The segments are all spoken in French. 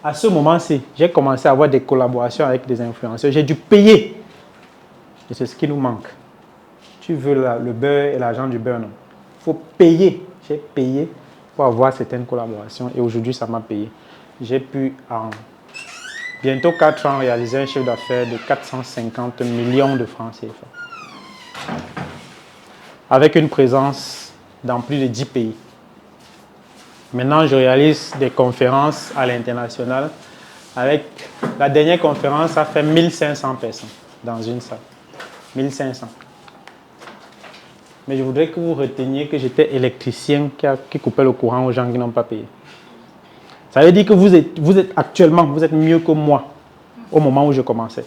À ce moment-ci, j'ai commencé à avoir des collaborations avec des influenceurs. J'ai dû payer. Et c'est ce qui nous manque. Tu veux le beurre et l'argent du beurre, non? Il faut payer. J'ai payé pour avoir certaines collaborations et aujourd'hui, ça m'a payé. J'ai pu, en bientôt 4 ans, réaliser un chiffre d'affaires de 450 millions de francs CFA. Avec une présence dans plus de 10 pays. Maintenant, je réalise des conférences à l'international. Avec la dernière conférence, ça fait 1500 personnes dans une salle. 1500. Mais je voudrais que vous reteniez que j'étais électricien qui coupait le courant aux gens qui n'ont pas payé. Ça veut dire que vous êtes actuellement, vous êtes mieux que moi au moment où je commençais.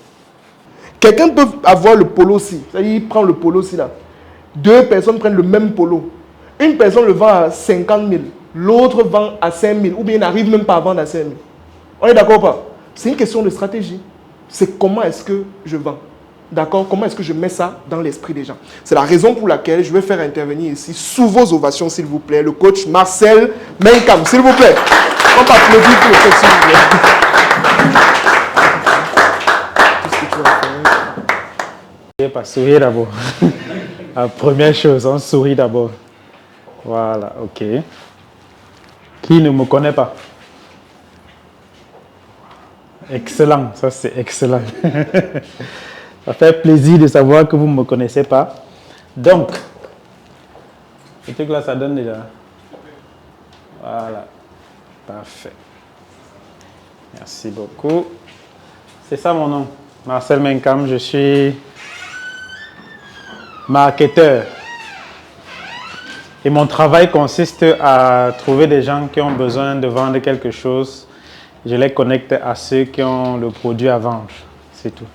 Quelqu'un peut avoir le polo aussi. C'est-à-dire, il prend le polo aussi là. 2 personnes prennent le même polo. Une personne le vend à 50 000. L'autre vend à 5 000. Ou bien il n'arrive même pas à vendre à 5 000. On est d'accord ou pas? C'est une question de stratégie. C'est comment est-ce que je vends. D'accord? Comment est-ce que je mets ça dans l'esprit des gens? C'est la raison pour laquelle je vais faire intervenir ici, sous vos ovations, s'il vous plaît, le coach Marcel Menkam. S'il vous plaît. On va applaudir pour le coach, s'il vous plaît. Qu'est-ce que tu vas faire? Je vais pas sourire d'abord. La première chose, on sourit d'abord. Voilà, ok. Qui ne me connaît pas? Excellent, ça c'est excellent. Ça fait plaisir de savoir que vous ne me connaissez pas. Donc, ce truc-là, ça donne déjà. Voilà, parfait. Merci beaucoup. C'est ça mon nom, Marcel Menkam. Je suis marketeur. Et mon travail consiste à trouver des gens qui ont besoin de vendre quelque chose. Je les connecte à ceux qui ont le produit à vendre. C'est tout.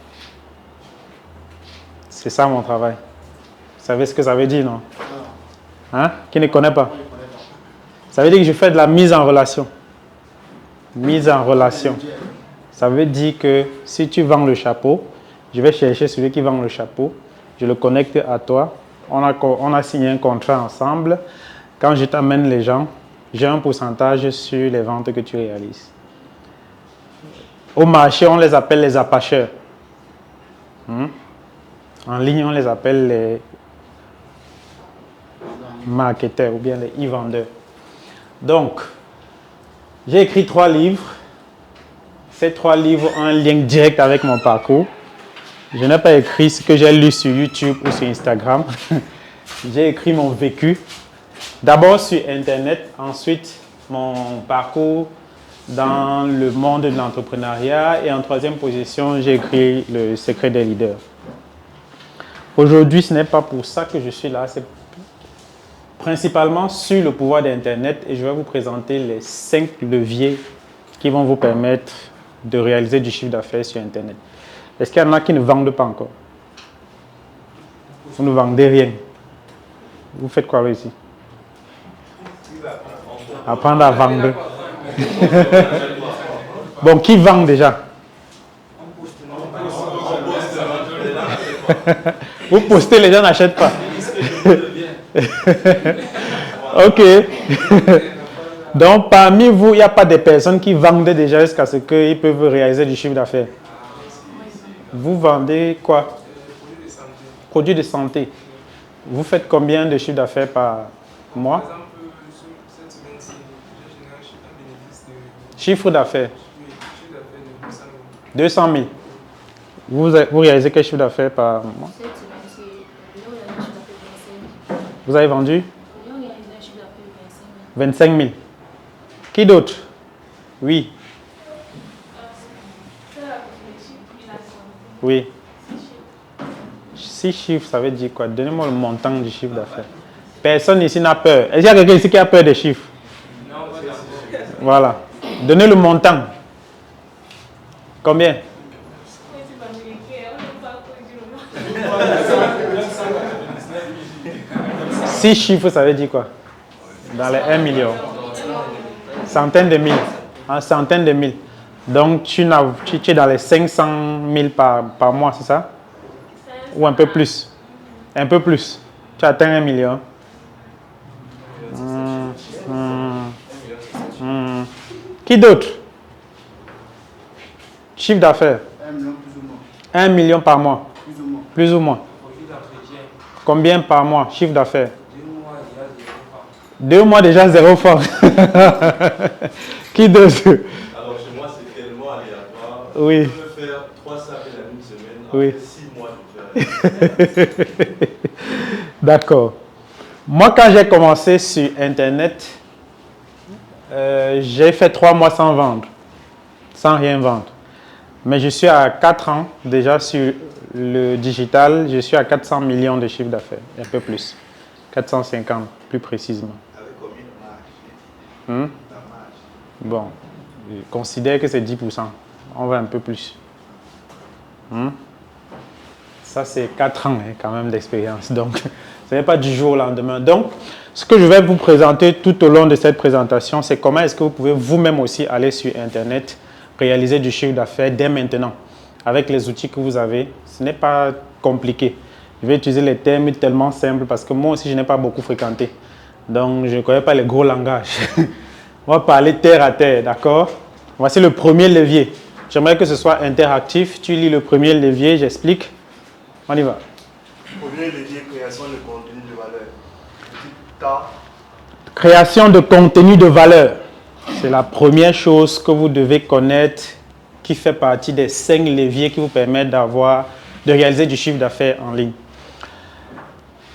C'est ça mon travail. Vous savez ce que ça veut dire, non? Hein? Qui ne connaît pas? Ça veut dire que je fais de la mise en relation. Mise en relation. Ça veut dire que si tu vends le chapeau, je vais chercher celui qui vend le chapeau. Je le connecte à toi. On a signé un contrat ensemble. Quand je t'amène les gens, j'ai un pourcentage sur les ventes que tu réalises. Au marché, on les appelle les apacheurs. En ligne, on les appelle les marketeurs ou bien les e-vendeurs. Donc, j'ai écrit 3 livres. Ces 3 livres ont un lien direct avec mon parcours. Je n'ai pas écrit ce que j'ai lu sur YouTube ou sur Instagram. J'ai écrit mon vécu. D'abord sur Internet, ensuite mon parcours dans le monde de l'entrepreneuriat et en 3e position, j'ai écrit Le secret des leaders. Aujourd'hui, ce n'est pas pour ça que je suis là, c'est principalement sur le pouvoir d'Internet et je vais vous présenter les 5 leviers qui vont vous permettre de réaliser du chiffre d'affaires sur Internet. Est-ce qu'il y en a qui ne vendent pas encore? Vous ne vendez rien. Vous faites quoi ici? Apprendre à vendre. Bon, qui vend déjà? Vous postez, les gens n'achètent pas. Ok. Donc, parmi vous, il n'y a pas de personnes qui vendent déjà jusqu'à ce qu'ils peuvent réaliser du chiffre d'affaires. Vous vendez quoi? Produits de santé. Vous faites combien de chiffre d'affaires par mois? Chiffre d'affaires. 200 000. Vous réalisez quel chiffre d'affaires par mois? Vous avez vendu 25 000. Qui d'autre? Oui. Oui. 6 chiffres, ça veut dire quoi? Donnez-moi le montant du chiffre d'affaires. Personne ici n'a peur. Est-ce qu'il y a quelqu'un ici qui a peur des chiffres? Voilà. Donnez le montant. Combien? 6 chiffres, ça veut dire quoi? Dans les 1 million. Centaines de mille. En centaines de mille. Donc, tu es dans les 500 000 par mois, c'est ça? Ou un peu plus? Un peu plus. Tu atteins 1 million. Qui d'autre? Chiffre d'affaires. 1 million plus ou moins. 1 million par mois. Plus ou moins. Plus ou moins. Combien par mois, chiffre d'affaires? 2 mois déjà 0 francs. Qui d'autre? Alors chez moi c'est tellement aléatoire. Oui. Je peux faire 300 appels en une semaine. Oui. Après 6 mois je fais. D'accord. Moi quand j'ai commencé sur Internet, j'ai fait 3 mois sans vendre. Sans rien vendre. Mais je suis à 4 ans déjà sur le digital, je suis à 400 millions de chiffre d'affaires, un peu plus. 450 plus précisément. Avec combien de marge? La marge. Bon, je considère que c'est 10%. On va un peu plus. Ça c'est 4 ans quand même d'expérience. Donc, ce n'est pas du jour au lendemain. Donc, ce que je vais vous présenter tout au long de cette présentation, c'est comment est-ce que vous pouvez vous-même aussi aller sur Internet, réaliser du chiffre d'affaires dès maintenant. Avec les outils que vous avez, ce n'est pas compliqué. Je vais utiliser les termes tellement simples parce que moi aussi, je n'ai pas beaucoup fréquenté. Donc, je ne connais pas les gros langages. On va parler terre à terre, d'accord? Voici le premier levier. J'aimerais que ce soit interactif. Tu lis le premier levier, j'explique. On y va. Premier levier, création de contenu de valeur. Ta. Création de contenu de valeur. C'est la première chose que vous devez connaître qui fait partie des 5 leviers qui vous permettent de réaliser du chiffre d'affaires en ligne.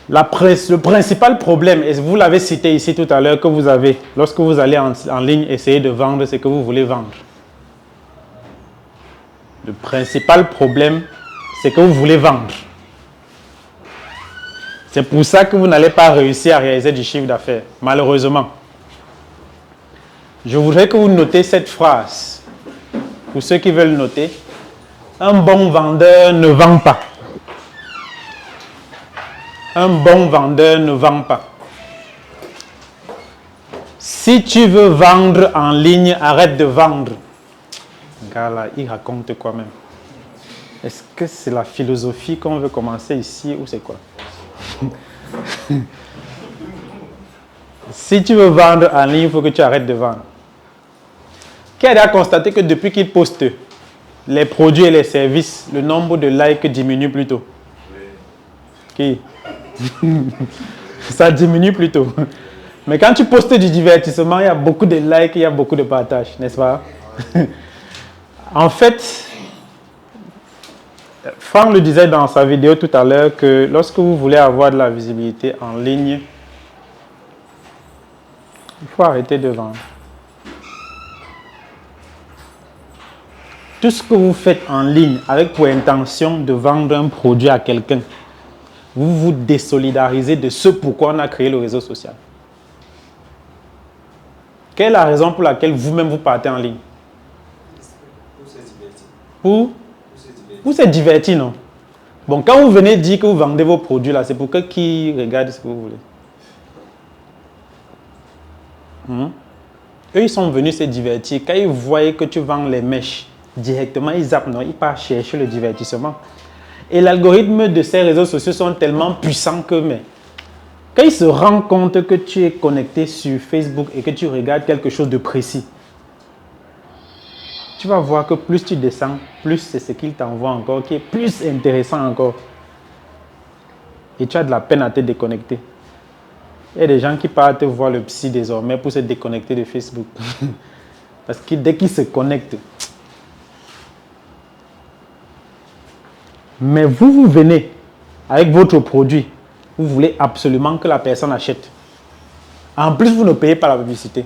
Le principal problème, et vous l'avez cité ici tout à l'heure, que vous avez lorsque vous allez en ligne essayer de vendre ce que vous voulez vendre. Le principal problème, c'est que vous voulez vendre. C'est pour ça que vous n'allez pas réussir à réaliser du chiffre d'affaires, malheureusement. Je voudrais que vous notez cette phrase. Pour ceux qui veulent noter, un bon vendeur ne vend pas. Un bon vendeur ne vend pas. Si tu veux vendre en ligne, arrête de vendre. Le gars là, il raconte quoi même? Est-ce que c'est la philosophie qu'on veut commencer ici ou c'est quoi? Si tu veux vendre en ligne, il faut que tu arrêtes de vendre. Qui a déjà constaté que depuis qu'il poste les produits et les services, le nombre de likes diminue plutôt? Qui? Ça diminue plutôt. Mais quand tu postes du divertissement, il y a beaucoup de likes, il y a beaucoup de partages, n'est-ce pas? En fait, Franck le disait dans sa vidéo tout à l'heure que lorsque vous voulez avoir de la visibilité en ligne, il faut arrêter de vendre. Tout ce que vous faites en ligne avec pour intention de vendre un produit à quelqu'un, vous vous désolidarisez de ce pourquoi on a créé le réseau social. Quelle est la raison pour laquelle vous-même vous partez en ligne? Pour se divertir. Pour se divertir, non? Bon, quand vous venez dire que vous vendez vos produits là, c'est pour que qui regarde ce que vous voulez. Eux, ils sont venus se divertir. Quand ils voient que tu vends les mèches, directement, ils zappent, non? Ils partent chercher le divertissement. Et l'algorithme de ces réseaux sociaux sont tellement puissants que, mais, quand ils se rendent compte que tu es connecté sur Facebook et que tu regardes quelque chose de précis, tu vas voir que plus tu descends, plus c'est ce qu'ils t'envoient encore qui est plus intéressant encore. Et tu as de la peine à te déconnecter. Il y a des gens qui partent voir le psy désormais pour se déconnecter de Facebook. Parce que dès qu'ils se connectent, mais vous venez avec votre produit, vous voulez absolument que la personne achète. En plus, vous ne payez pas la publicité.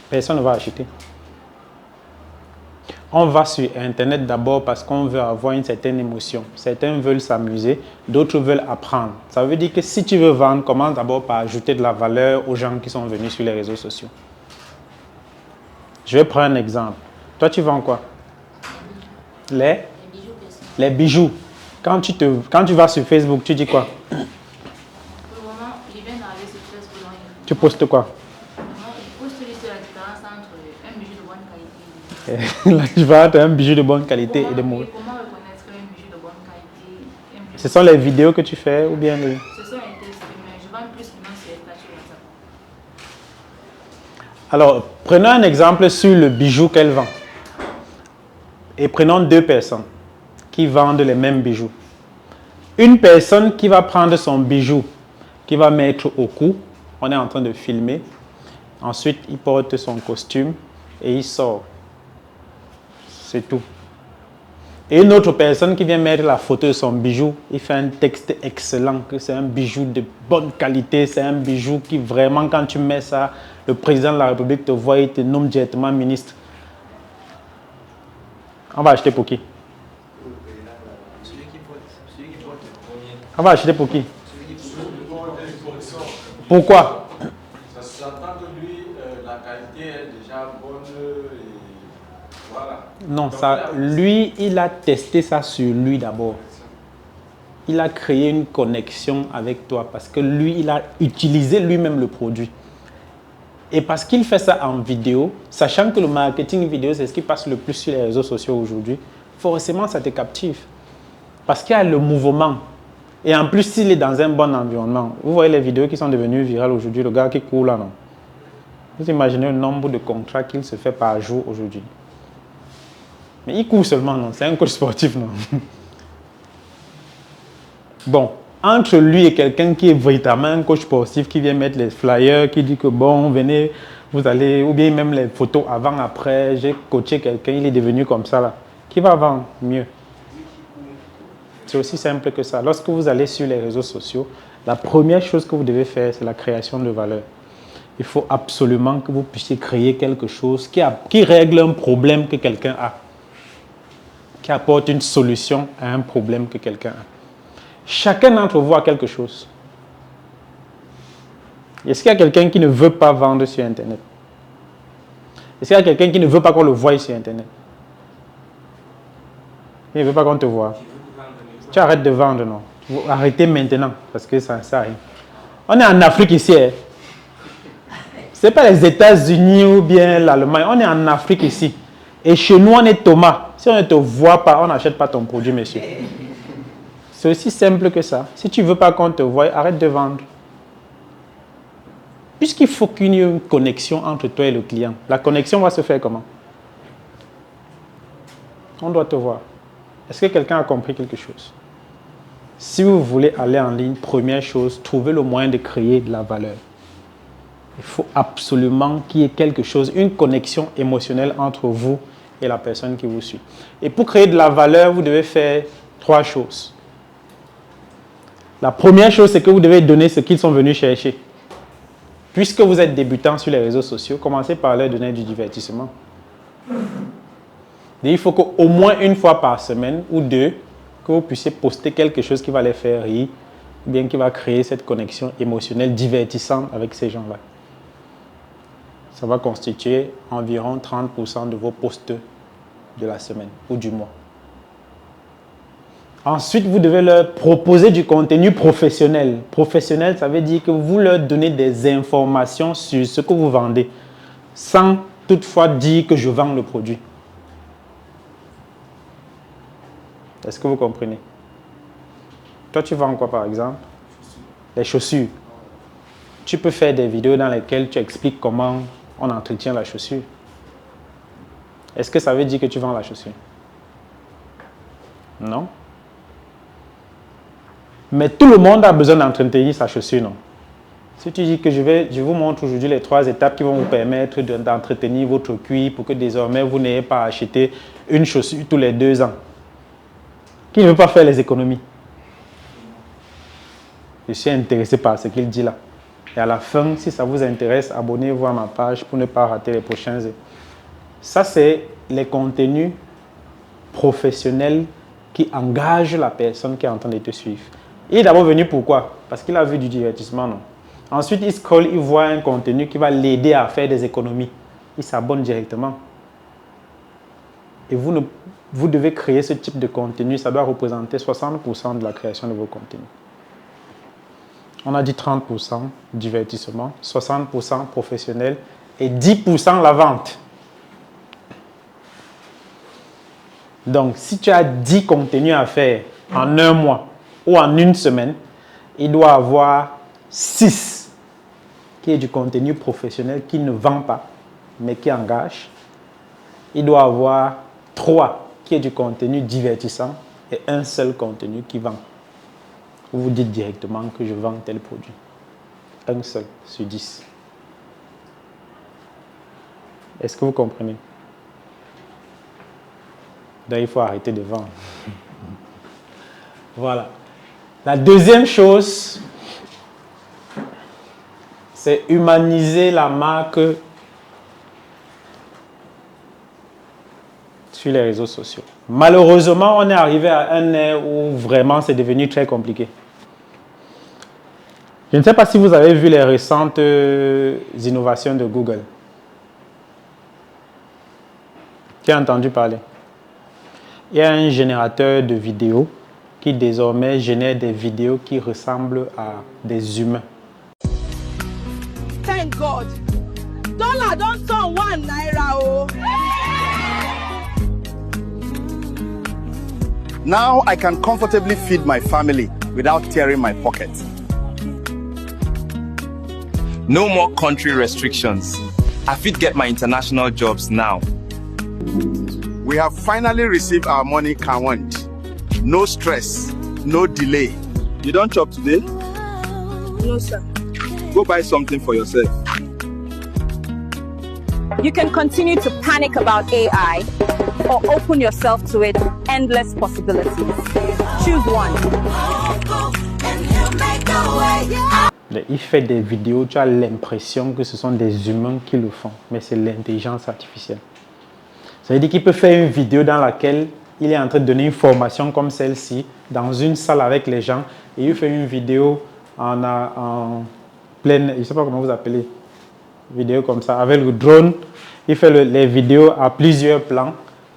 Personne ne va acheter. On va sur Internet d'abord parce qu'on veut avoir une certaine émotion. Certains veulent s'amuser, d'autres veulent apprendre. Ça veut dire que si tu veux vendre, commence d'abord par ajouter de la valeur aux gens qui sont venus sur les réseaux sociaux. Je vais prendre un exemple. Toi, tu vends quoi? Les bijoux. Quand tu vas sur Facebook, tu dis quoi? Pour le moment, je viens d'arriver sur Facebook. Tu postes quoi? Je poste juste la différence entre un bijou de bonne qualité. Là, je vais avoir un bijou de bonne qualité et de mauvais. Comment reconnaître un bijou de bonne qualité? Ce sont les vidéos que tu fais ou bien les... Ce sont les tests, mais je vends plus maintenant sur les flashs WhatsApp. Alors, prenons un exemple sur le bijou qu'elle vend. Et prenons deux personnes qui vendent les mêmes bijoux. Une personne qui va prendre son bijou, qui va mettre au cou. On est en train de filmer. Ensuite, il porte son costume et il sort. C'est tout. Et une autre personne qui vient mettre la photo de son bijou, il fait un texte excellent, que c'est un bijou de bonne qualité, c'est un bijou qui vraiment, quand tu mets ça, le président de la République te voit, il te nomme directement ministre. On va acheter pour qui? On va acheter pour qui? Pourquoi? Ça s'entend que lui, la qualité est déjà bonne et voilà. Non, ça, lui, il a testé ça sur lui d'abord. Il a créé une connexion avec toi parce que lui, il a utilisé lui-même le produit. Et parce qu'il fait ça en vidéo, sachant que le marketing vidéo, c'est ce qui passe le plus sur les réseaux sociaux aujourd'hui, forcément, ça te captive. Parce qu'il y a le mouvement. Et en plus, s'il est dans un bon environnement, vous voyez les vidéos qui sont devenues virales aujourd'hui, le gars qui court là, non? Vous imaginez le nombre de contrats qu'il se fait par jour aujourd'hui. Mais il court seulement, non? C'est un coach sportif, non? Bon, entre lui et quelqu'un qui est véritablement un coach sportif, qui vient mettre les flyers, qui dit que bon, venez, vous allez, ou bien même les photos avant, après, j'ai coaché quelqu'un, il est devenu comme ça là. Qui va vendre mieux? C'est aussi simple que ça. Lorsque vous allez sur les réseaux sociaux, la première chose que vous devez faire, c'est la création de valeur. Il faut absolument que vous puissiez créer quelque chose qui règle un problème que quelqu'un a, qui apporte une solution à un problème que quelqu'un a. Chacun d'entre vous a quelque chose. Est-ce qu'il y a quelqu'un qui ne veut pas vendre sur Internet? Est-ce qu'il y a quelqu'un qui ne veut pas qu'on le voie sur Internet? Il ne veut pas qu'on te voie. Tu arrêtes de vendre, non? Arrêtez maintenant, parce que ça arrive. On est en Afrique ici. Hein? Ce n'est pas les États-Unis ou bien l'Allemagne. On est en Afrique ici. Et chez nous, on est Thomas. Si on ne te voit pas, on n'achète pas ton produit, monsieur. C'est aussi simple que ça. Si tu ne veux pas qu'on te voie, arrête de vendre. Puisqu'il faut qu'il y ait une connexion entre toi et le client. La connexion va se faire comment? On doit te voir. Est-ce que quelqu'un a compris quelque chose? Si vous voulez aller en ligne, première chose, trouvez le moyen de créer de la valeur. Il faut absolument qu'il y ait quelque chose, une connexion émotionnelle entre vous et la personne qui vous suit. Et pour créer de la valeur, vous devez faire trois choses. La première chose, c'est que vous devez donner ce qu'ils sont venus chercher. Puisque vous êtes débutant sur les réseaux sociaux, commencez par leur donner du divertissement. Et il faut qu'au moins une fois par semaine ou deux, que vous puissiez poster quelque chose qui va les faire rire, ou bien qui va créer cette connexion émotionnelle divertissante avec ces gens-là. Ça va constituer environ 30% de vos posts de la semaine ou du mois. Ensuite, vous devez leur proposer du contenu professionnel. Professionnel, ça veut dire que vous leur donnez des informations sur ce que vous vendez, sans toutefois dire que je vends le produit. Est-ce que vous comprenez? Toi, tu vends quoi, par exemple? Les chaussures. Tu peux faire des vidéos dans lesquelles tu expliques comment on entretient la chaussure. Est-ce que ça veut dire que tu vends la chaussure? Non. Mais tout le monde a besoin d'entretenir sa chaussure, non? Si tu dis que je vous montre aujourd'hui les 3 étapes qui vont vous permettre d'entretenir votre cuir pour que désormais vous n'ayez pas à acheter une chaussure tous les 2 ans. Qui ne veut pas faire les économies? Je suis intéressé par ce qu'il dit là. Et à la fin, si ça vous intéresse, abonnez-vous à ma page pour ne pas rater les prochains. Ça, c'est les contenus professionnels qui engagent la personne qui est en train de te suivre. Il est d'abord venu pourquoi? Parce qu'il a vu du divertissement, non? Ensuite, il scrolle, il voit un contenu qui va l'aider à faire des économies. Il s'abonne directement. Et vous devez créer ce type de contenu. Ça doit représenter 60% de la création de vos contenus. On a dit 30% divertissement, 60% professionnel et 10% la vente. Donc, si tu as 10 contenus à faire en un mois ou en une semaine, il doit avoir 6 qui est du contenu professionnel qui ne vend pas, mais qui engage. Il doit avoir 3 qui est du contenu divertissant et un seul contenu qui vend. Vous vous dites directement que je vends tel produit. Un seul sur 10. Est-ce que vous comprenez? Donc, il faut arrêter de vendre. Voilà. La deuxième chose, c'est humaniser la marque sur les réseaux sociaux. Malheureusement, on est arrivé à un ère où vraiment c'est devenu très compliqué. Je ne sais pas si vous avez vu les récentes innovations de Google. Qui a entendu parler? Il y a un générateur de vidéos qui désormais génère des vidéos qui ressemblent à des humains. Thank God. Dollar don't turn 1 naira. Oh. Now I can comfortably feed my family without tearing my pocket. No more country restrictions. I fit get my international jobs now. We have finally received our money count. No stress, no delay. You don't chop today? No, sir. Go buy something for yourself. You can continue to panic about AI or open yourself to its endless possibilities. Choose one. Il fait des vidéos, tu as l'impression que ce sont des humains qui le font, mais c'est l'intelligence artificielle. Ça veut dire qu'il peut faire une vidéo dans laquelle il est en train de donner une formation comme celle-ci, dans une salle avec les gens, et il fait une vidéo en pleine, je ne sais pas comment vous appelez, vidéo comme ça, avec le drone. Il fait les vidéos à plusieurs plans.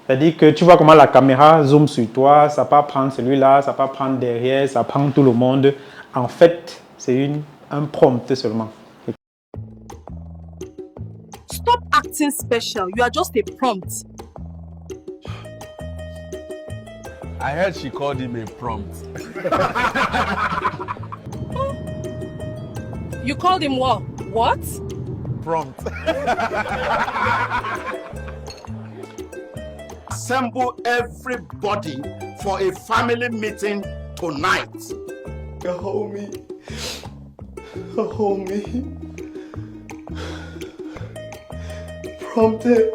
C'est-à-dire que tu vois comment la caméra zoome sur toi, ça peut prendre celui-là, ça peut prendre derrière, ça prend tout le monde. En fait, c'est un prompt seulement. Stop acting special. You are just a prompt. I heard she called him a prompt. You called him what? What? Prompt. Assemble everybody for a family meeting tonight. Hold me. Hold me. Prompted.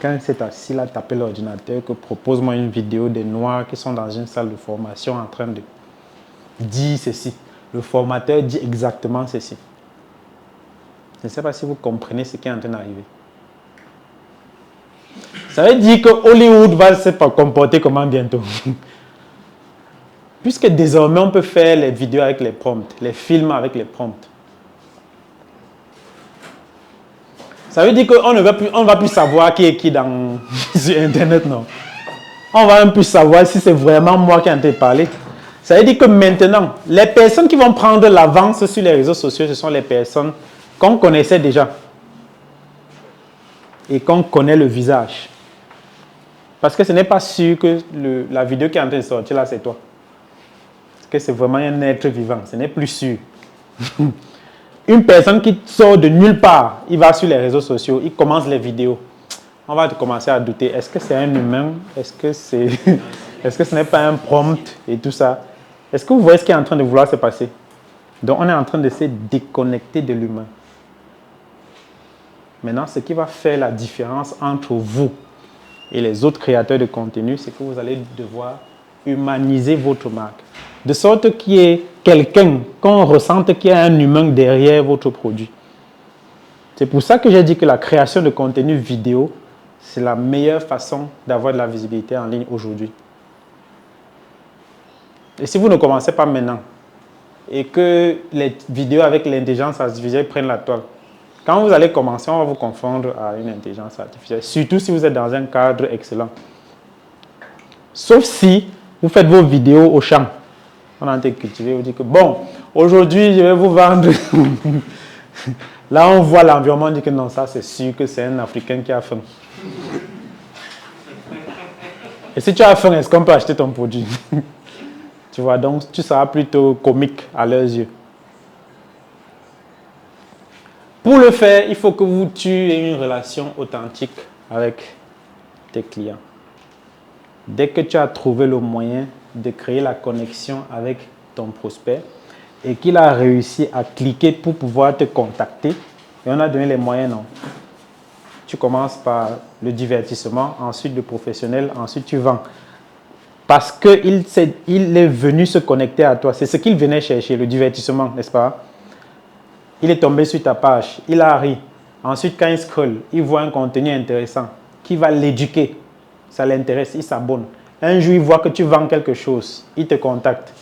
Quand il s'est assis là, taper l'ordinateur, que propose-moi une vidéo des Noirs qui sont dans une salle de formation en train de dire ceci. Le formateur dit exactement ceci. Je ne sais pas si vous comprenez ce qui est en train d'arriver. Ça veut dire que Hollywood va se comporter comment bientôt? Puisque désormais on peut faire les vidéos avec les prompts, les films avec les prompts. Ça veut dire qu'on ne va plus savoir qui est qui sur Internet, non. On va même plus savoir si c'est vraiment moi qui ai en train de parler. Ça veut dire que maintenant, les personnes qui vont prendre l'avance sur les réseaux sociaux, ce sont les personnes qu'on connaissait déjà et qu'on connaît le visage. Parce que ce n'est pas sûr que la vidéo qui est en train de sortir là, c'est toi. Parce que c'est vraiment un être vivant, ce n'est plus sûr. Une personne qui sort de nulle part, il va sur les réseaux sociaux, il commence les vidéos. On va commencer à douter, est-ce que c'est un humain? Est-ce que ce n'est pas un prompt et tout ça? Est-ce que vous voyez ce qui est en train de vouloir se passer? Donc on est en train de se déconnecter de l'humain. Maintenant, ce qui va faire la différence entre vous et les autres créateurs de contenu, c'est que vous allez devoir humaniser votre marque. De sorte qu'il y ait quelqu'un, qu'on ressente qu'il y a un humain derrière votre produit. C'est pour ça que j'ai dit que la création de contenu vidéo, c'est la meilleure façon d'avoir de la visibilité en ligne aujourd'hui. Et si vous ne commencez pas maintenant, et que les vidéos avec l'intelligence artificielle prennent la toile, quand vous allez commencer, on va vous confondre à une intelligence artificielle, surtout si vous êtes dans un cadre excellent. Sauf si vous faites vos vidéos au champ. On a été cultivé, vous dites que bon, aujourd'hui je vais vous vendre. Là on voit l'environnement, on dit que non, ça c'est sûr que c'est un Africain qui a faim. Et si tu as faim, est-ce qu'on peut acheter ton produit? Tu vois, donc tu seras plutôt comique à leurs yeux. Pour le faire, il faut que vous tuiez une relation authentique avec tes clients. Dès que tu as trouvé le moyen de créer la connexion avec ton prospect et qu'il a réussi à cliquer pour pouvoir te contacter, et on a donné les moyens, non? Tu commences par le divertissement, ensuite le professionnel, ensuite tu vends. Parce qu'il est venu se connecter à toi. C'est ce qu'il venait chercher, le divertissement, n'est-ce pas? Il est tombé sur ta page, il a ri. Ensuite, quand il scrolle, il voit un contenu intéressant qui va l'éduquer. Ça l'intéresse, il s'abonne. Un jour, il voit que tu vends quelque chose, il te contacte.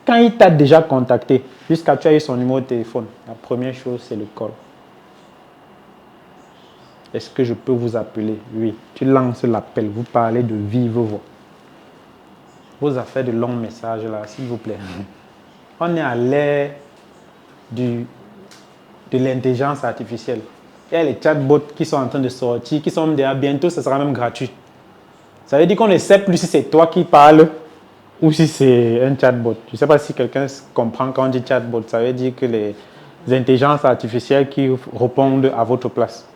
Quand il t'a déjà contacté, jusqu'à ce que tu aies son numéro de téléphone, la première chose, c'est le call. Est-ce que je peux vous appeler? Oui. Tu lances l'appel, vous parlez de vive voix. Vos affaires de longs messages là, s'il vous plaît. On est à l'ère de l'intelligence artificielle. Il y a les chatbots qui sont en train de sortir, qui sont déjà bientôt, ça sera même gratuit. Ça veut dire qu'on ne sait plus si c'est toi qui parles ou si c'est un chatbot. Je ne sais pas si quelqu'un comprend quand on dit chatbot. Ça veut dire que les intelligences artificielles qui répondent à votre place.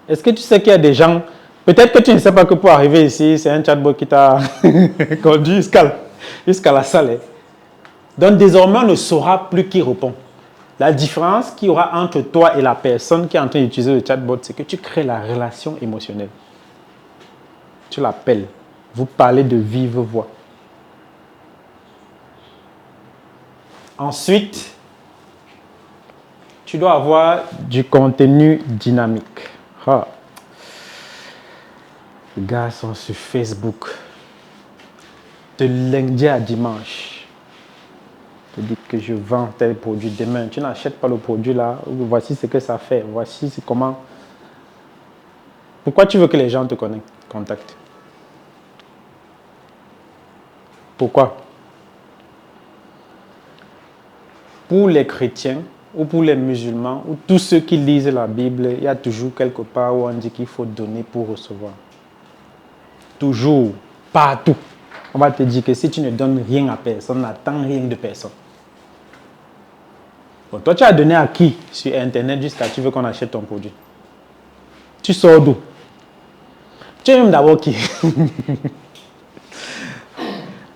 Est-ce que tu sais qu'il y a des gens, peut-être que tu ne sais pas que pour arriver ici, c'est un chatbot qui t'a conduit jusqu'à la salle. Donc désormais, on ne saura plus qui répond. La différence qu'il y aura entre toi et la personne qui est en train d'utiliser le chatbot, c'est que tu crées la relation émotionnelle. Tu l'appelles. Vous parlez de vive voix. Ensuite, tu dois avoir du contenu dynamique. Ah. Les gars sont sur Facebook. De lundi à dimanche. Tu dis que je vends tel produit demain. Tu n'achètes pas le produit là. Voici ce que ça fait. Voici comment. Pourquoi tu veux que les gens te contactent? Pourquoi? Pour les chrétiens ou pour les musulmans ou tous ceux qui lisent la Bible, il y a toujours quelque part où on dit qu'il faut donner pour recevoir. Toujours, partout. On va te dire que si tu ne donnes rien à personne, n'attends rien de personne. Bon, toi, tu as donné à qui sur Internet jusqu'à tu veux qu'on achète ton produit? Tu sors d'où? Tu es même d'abord qui?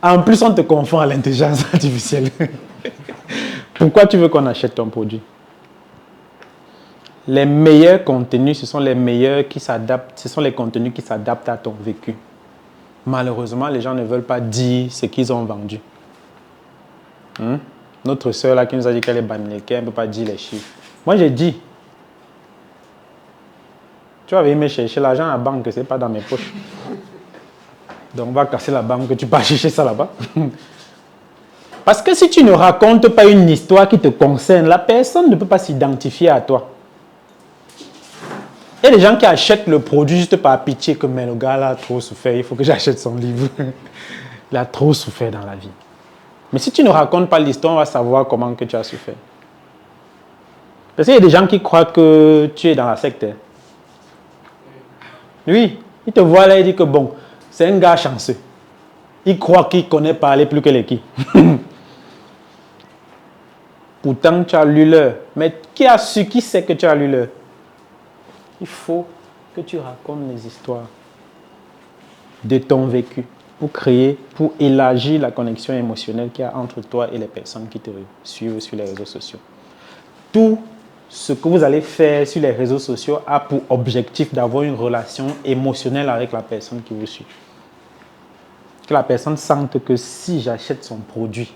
En plus, on te confond à l'intelligence artificielle. Pourquoi tu veux qu'on achète ton produit? Les meilleurs contenus, ce sont les meilleurs qui s'adaptent, ce sont les contenus qui s'adaptent à ton vécu. Malheureusement, les gens ne veulent pas dire ce qu'ils ont vendu. Notre soeur là qui nous a dit qu'elle est banniquée, elle ne peut pas dire les chiffres. Moi, j'ai dit. Tu vas venir me chercher l'argent à la banque, ce n'est pas dans mes poches. Donc, on va casser la banque, tu peux chercher ça là-bas. Parce que si tu ne racontes pas une histoire qui te concerne, la personne ne peut pas s'identifier à toi. Il y a des gens qui achètent le produit juste par pitié, que mais le gars là a trop souffert, il faut que j'achète son livre. Il a trop souffert dans la vie. Mais si tu ne racontes pas l'histoire, on va savoir comment que tu as souffert. Parce qu'il y a des gens qui croient que tu es dans la secte. Oui, ils te voient là et disent que bon, c'est un gars chanceux. Il croit qu'il connaît parler plus que les qui. Pourtant, tu as lu l'heure. Mais qui sait que tu as lu l'heure? Il faut que tu racontes les histoires de ton vécu pour élargir la connexion émotionnelle qu'il y a entre toi et les personnes qui te suivent sur les réseaux sociaux. Tout ce que vous allez faire sur les réseaux sociaux a pour objectif d'avoir une relation émotionnelle avec la personne qui vous suit. Que la personne sente que si j'achète son produit,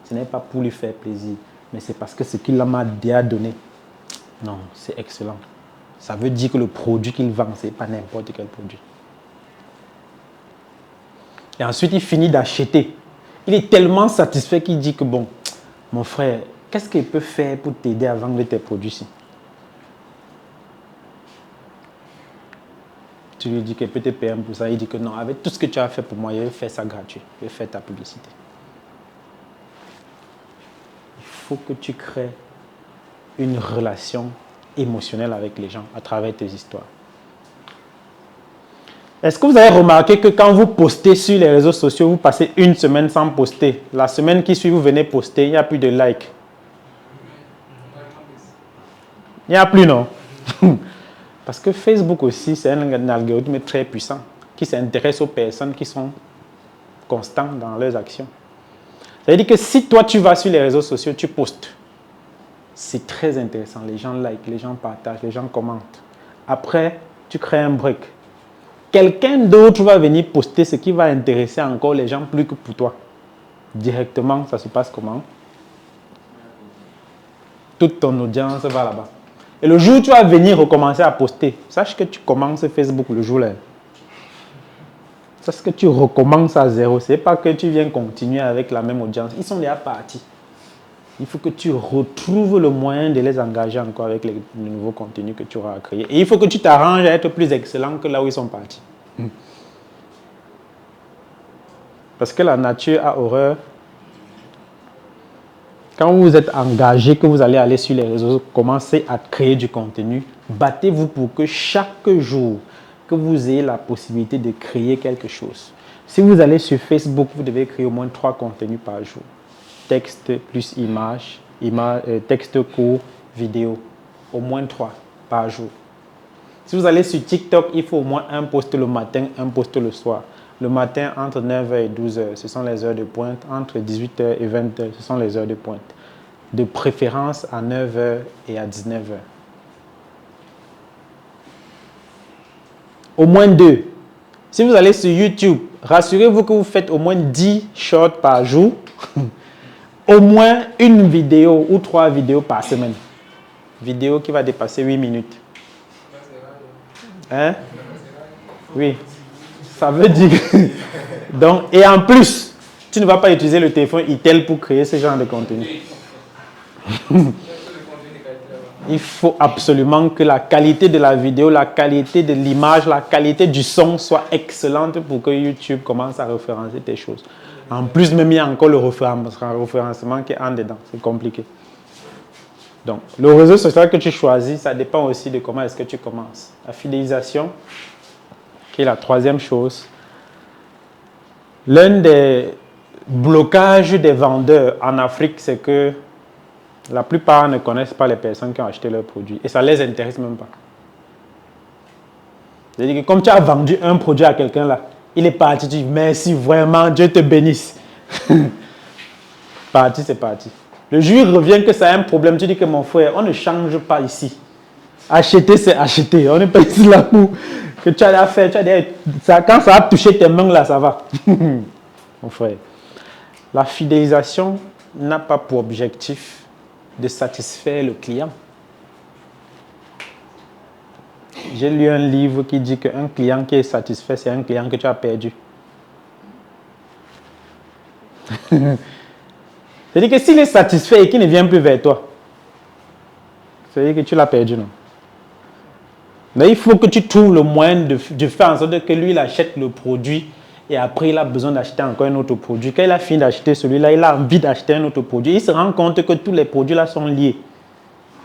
ce n'est pas pour lui faire plaisir, mais c'est parce que ce qu'il m'a déjà donné. Non, c'est excellent. Ça veut dire que le produit qu'il vend, ce n'est pas n'importe quel produit. Et ensuite, il finit d'acheter. Il est tellement satisfait qu'il dit que bon, mon frère, qu'est-ce qu'il peut faire pour t'aider à vendre tes produits-ci? Tu lui dis qu'il peut te payer pour ça. Il dit que non, avec tout ce que tu as fait pour moi, je vais faire ça gratuit. Je vais faire ta publicité. Il faut que tu crées une relation émotionnelle avec les gens à travers tes histoires. Est-ce que vous avez remarqué que quand vous postez sur les réseaux sociaux, vous passez une semaine sans poster. La semaine qui suit, vous venez poster, il n'y a plus de likes. Il n'y a plus, non? Parce que Facebook aussi, c'est un algorithme très puissant qui s'intéresse aux personnes qui sont constantes dans leurs actions. Ça veut dire que si toi, tu vas sur les réseaux sociaux, tu postes. C'est très intéressant. Les gens like, les gens partagent, les gens commentent. Après, tu crées un break. Quelqu'un d'autre va venir poster ce qui va intéresser encore les gens plus que pour toi. Directement, ça se passe comment? Toute ton audience va là-bas. Et le jour où tu vas venir recommencer à poster, sache que tu commences Facebook le jour-là. Sache que tu recommences à zéro. Ce n'est pas que tu viens continuer avec la même audience. Ils sont déjà partis. Il faut que tu retrouves le moyen de les engager encore avec les nouveaux contenus que tu auras créés. Et il faut que tu t'arranges à être plus excellent que là où ils sont partis. Parce que la nature a horreur. Quand vous êtes engagé, que vous allez aller sur les réseaux, commencez à créer du contenu. Battez-vous pour que chaque jour, que vous ayez la possibilité de créer quelque chose. Si vous allez sur Facebook, vous devez créer au moins 3 contenus par jour. Texte plus image, texte court, vidéo. Au moins 3 par jour. Si vous allez sur TikTok, il faut au moins un post le matin, un post le soir. Le matin, entre 9h et 12h, ce sont les heures de pointe. Entre 18h et 20h, ce sont les heures de pointe. De préférence à 9h et à 19h. Au moins 2. Si vous allez sur YouTube, rassurez-vous que vous faites au moins 10 shorts par jour. Au moins une vidéo ou 3 vidéos par semaine. Vidéo qui va dépasser 8 minutes. Hein? Oui. Ça veut dire... Donc, et en plus, tu ne vas pas utiliser le téléphone itel pour créer ce genre de contenu. Il faut absolument que la qualité de la vidéo, la qualité de l'image, la qualité du son soit excellente pour que YouTube commence à référencer tes choses. En plus, même il y a encore le référencement qui est en dedans. C'est compliqué. Donc, le réseau social que tu choisis, ça dépend aussi de comment est-ce que tu commences. La fidélisation, qui est la 3e chose. L'un des blocages des vendeurs en Afrique, c'est que la plupart ne connaissent pas les personnes qui ont acheté leurs produits. Et ça ne les intéresse même pas. C'est-à-dire que comme tu as vendu un produit à quelqu'un là, il est parti, tu dis merci vraiment, Dieu te bénisse. Parti, c'est parti. Le jour il revient que ça a un problème, tu dis que mon frère, on ne change pas ici. Acheter, c'est acheter. On n'est pas ici là pour que tu as affaire. Quand ça a touché tes mains là, ça va. Mon frère. La fidélisation n'a pas pour objectif de satisfaire le client. J'ai lu un livre qui dit qu'un client qui est satisfait, c'est un client que tu as perdu. C'est-à-dire que s'il est satisfait et qu'il ne vient plus vers toi, c'est-à-dire que tu l'as perdu, non? Mais il faut que tu trouves le moyen de faire en sorte que lui, il achète le produit et après, il a besoin d'acheter encore un autre produit. Quand il a fini d'acheter celui-là, il a envie d'acheter un autre produit. Il se rend compte que tous les produits-là sont liés.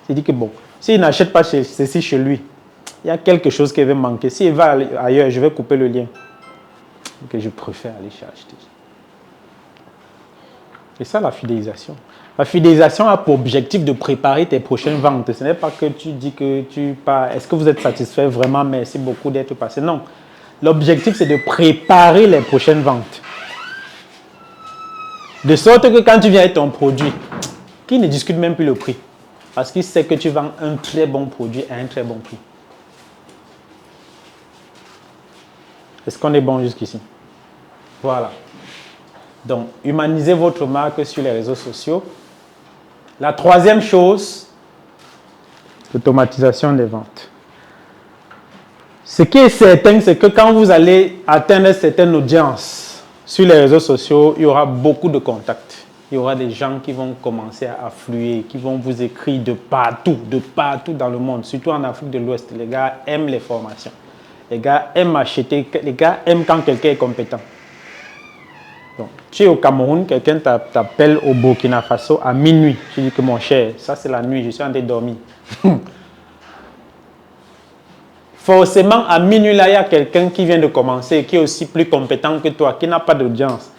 C'est-à-dire que bon, s'il n'achète pas ceci chez lui, il y a quelque chose qui va manquer. S'il va ailleurs, je vais couper le lien. Donc, je préfère aller acheter. C'est ça la fidélisation. La fidélisation a pour objectif de préparer tes prochaines ventes. Ce n'est pas que tu dis que tu pars. Est-ce que vous êtes satisfait vraiment? Merci beaucoup d'être passé. Non. L'objectif, c'est de préparer les prochaines ventes. De sorte que quand tu viens avec ton produit, qu'il ne discute même plus le prix. Parce qu'il sait que tu vends un très bon produit à un très bon prix. Est-ce qu'on est bon jusqu'ici? Voilà. Donc, humanisez votre marque sur les réseaux sociaux. La 3e chose, l'automatisation des ventes. Ce qui est certain, c'est que quand vous allez atteindre certaines audiences sur les réseaux sociaux, il y aura beaucoup de contacts. Il y aura des gens qui vont commencer à affluer, qui vont vous écrire de partout dans le monde, surtout en Afrique de l'Ouest. Les gars aiment les formations. Les gars aiment acheter, les gars aiment quand quelqu'un est compétent. Donc, tu es au Cameroun, quelqu'un t'appelle au Burkina Faso à minuit. Tu dis que mon cher, ça c'est la nuit, je suis en train de dormir. Forcément, à minuit, là, il y a quelqu'un qui vient de commencer, qui est aussi plus compétent que toi, qui n'a pas d'audience,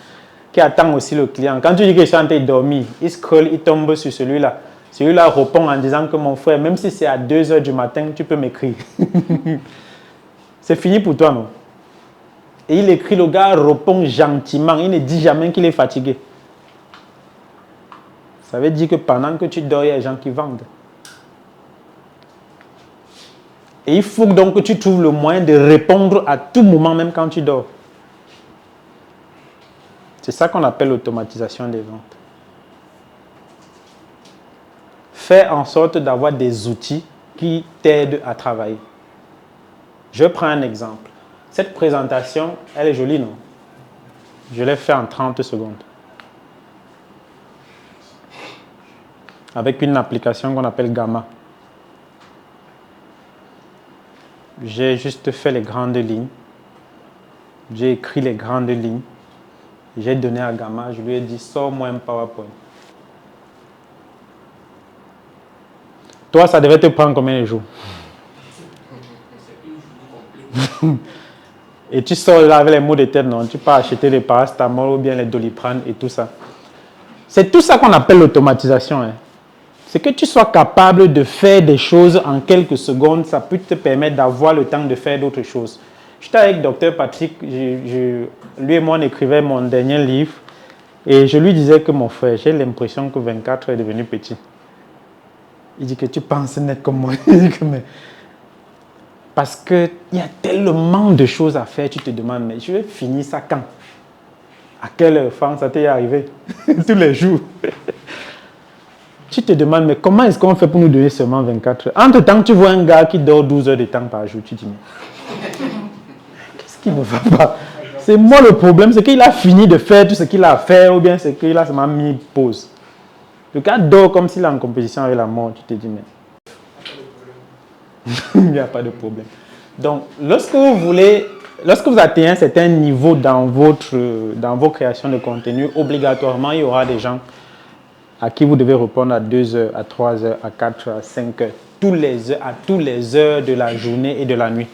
qui attend aussi le client. Quand tu dis que je suis en train de dormir, il scrolle, il tombe sur celui-là. Celui-là répond en disant que mon frère, même si c'est à 2 h du matin, tu peux m'écrire. C'est fini pour toi, non? Et il écrit, le gars répond gentiment. Il ne dit jamais qu'il est fatigué. Ça veut dire que pendant que tu dors, il y a des gens qui vendent. Et il faut donc que tu trouves le moyen de répondre à tout moment, même quand tu dors. C'est ça qu'on appelle l'automatisation des ventes. Fais en sorte d'avoir des outils qui t'aident à travailler. Je prends un exemple. Cette présentation, elle est jolie, non? Je l'ai fait en 30 secondes. Avec une application qu'on appelle Gamma. J'ai juste fait les grandes lignes. J'ai écrit les grandes lignes. J'ai donné à Gamma, je lui ai dit, sors-moi un PowerPoint. Toi, ça devait te prendre combien de jours? Et tu sors là avec les maux de tête, non? Tu peux acheter les paracétamol ou bien les Doliprane et tout ça. C'est tout ça qu'on appelle l'automatisation. Hein. C'est que tu sois capable de faire des choses en quelques secondes, ça peut te permettre d'avoir le temps de faire d'autres choses. J'étais avec Dr Patrick, lui et moi on écrivait mon dernier livre et je lui disais que mon frère, j'ai l'impression que 24 est devenu petit. Il dit que tu penses net comme moi. Il dit que mais... Parce qu'il y a tellement de choses à faire, tu te demandes, mais je vais finir ça quand? À quelle heure, Franck, ça t'est arrivé? Tous les jours. Tu te demandes, mais comment est-ce qu'on fait pour nous donner seulement 24 heures? Entre-temps, tu vois un gars qui dort 12 heures de temps par jour, tu te dis, mais qu'est-ce qui ne va pas? C'est moi le problème, c'est qu'il a fini de faire tout ce qu'il a à faire, ou bien c'est qu'il a seulement mis pause. Le gars dort comme s'il est en compétition avec la mort, tu te dis, mais il n'y a pas de problème. Donc, lorsque vous atteignez un certain niveau dans vos créations de contenu, obligatoirement, il y aura des gens à qui vous devez répondre à 2 heures, à 3 heures, à 4 heures, à 5 heures, à toutes les heures de la journée et de la nuit.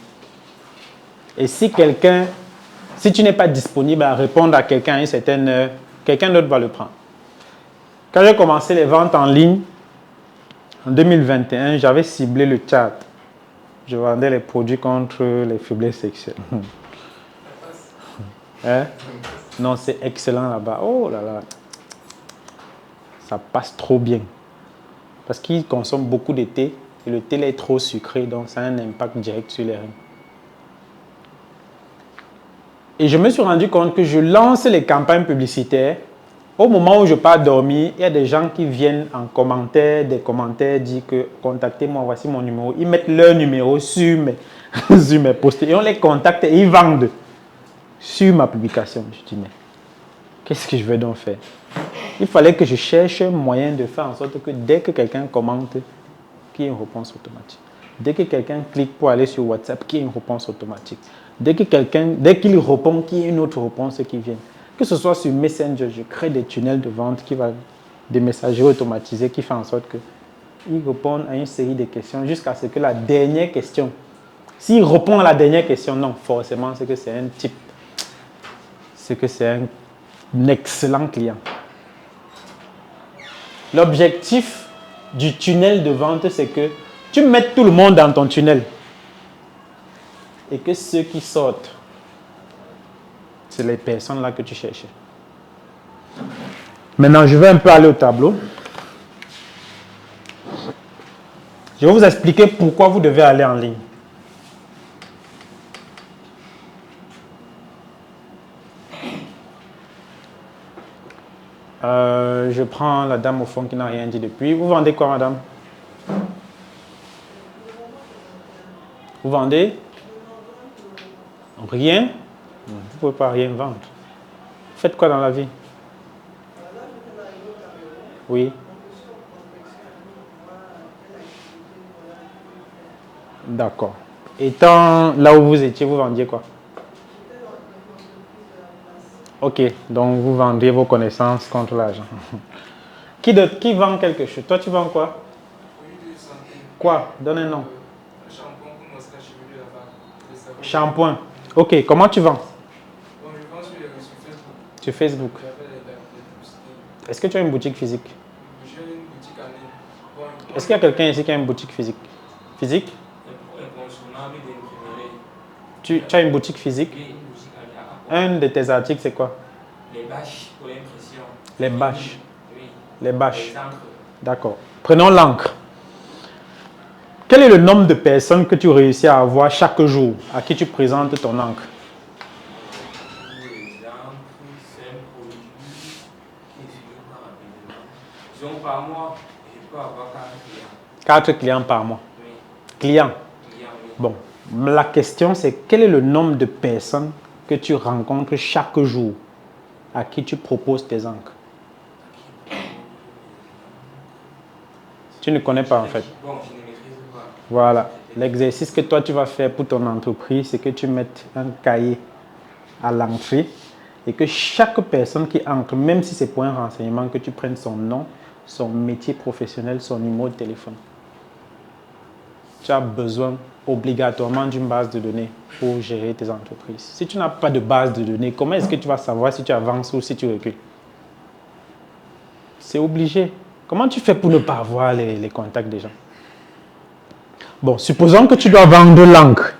Et si tu n'es pas disponible à répondre à quelqu'un à une certaine heure, quelqu'un d'autre va le prendre. Quand j'ai commencé les ventes en ligne, en 2021, j'avais ciblé le Tchad. Je vendais les produits contre les faiblesses sexuelles. Hein? Non, c'est excellent là-bas. Oh là là. Ça passe trop bien. Parce qu'ils consomment beaucoup de thé et le thé est trop sucré, donc ça a un impact direct sur les reins. Et je me suis rendu compte que je lance les campagnes publicitaires. Au moment où je pars dormir, il y a des gens qui viennent en commentaire, des commentaires disent que contactez-moi, voici mon numéro. Ils mettent leur numéro sur mes posts et on les contacte et ils vendent sur ma publication. Je dis, mais qu'est-ce que je vais donc faire? Il fallait que je cherche un moyen de faire en sorte que dès que quelqu'un commente, qu'il y ait une réponse automatique. Dès que quelqu'un clique pour aller sur WhatsApp, qu'il y ait une réponse automatique. Dès qu'il répond, qu'il y ait une autre réponse qui vienne. Que ce soit sur Messenger, je crée des tunnels de vente des messageries automatisées qui font en sorte qu'ils répondent à une série de questions jusqu'à ce que la dernière question, s'il répond à la dernière question, non, forcément, c'est que c'est un type, c'est que c'est un excellent client. L'objectif du tunnel de vente, c'est que tu mettes tout le monde dans ton tunnel et que ceux qui sortent, c'est les personnes là que tu cherchais. Maintenant, je vais un peu aller au tableau. Je vais vous expliquer pourquoi vous devez aller en ligne. Je prends la dame au fond qui n'a rien dit depuis. Vous vendez quoi, madame? Vous vendez? Rien? Vous ne pouvez pas rien vendre. Faites quoi dans la vie? Oui. D'accord. Étant là où vous étiez, vous vendiez quoi? Ok, donc vous vendez vos connaissances contre l'argent. Qui vend quelque chose? Toi, tu vends quoi? Quoi? Donne un nom. Shampoing pour masser la chevelure là-bas. Shampoing. Ok, comment tu vends? Bon, je vends sur Facebook. Sur Facebook. J'avais des publicités. Est-ce que tu as une boutique physique? J'ai une boutique en ligne. Est-ce qu'il y a quelqu'un ici qui a une boutique physique? Physique? Tu as une boutique physique? Un de tes articles, c'est quoi? Les bâches pour l'impression. Les bâches. Oui. Les bâches. Les encres. D'accord. Prenons l'encre. Quel est le nombre de personnes que tu réussis à avoir chaque jour à qui tu présentes ton encre? Les encres, c'est un produit qui finit rapidement. Disons par mois, je peux avoir 4 clients. 4 clients par mois. Oui. Clients. Clients, oui. Bon, la question c'est quel est le nombre de personnes que tu rencontres chaque jour à qui tu proposes tes encres? Tu ne connais pas en fait. Bon, je ne maîtrise pas. Voilà. L'exercice que toi tu vas faire pour ton entreprise, c'est que tu mettes un cahier à l'entrée et que chaque personne qui entre, même si c'est pour un renseignement, que tu prennes son nom, son métier professionnel, son numéro de téléphone. Tu as besoin obligatoirement d'une base de données pour gérer tes entreprises. Si tu n'as pas de base de données, comment est-ce que tu vas savoir si tu avances ou si tu recules? C'est obligé. Comment tu fais pour ne pas avoir les contacts des gens? Bon, supposons que tu dois vendre l'encre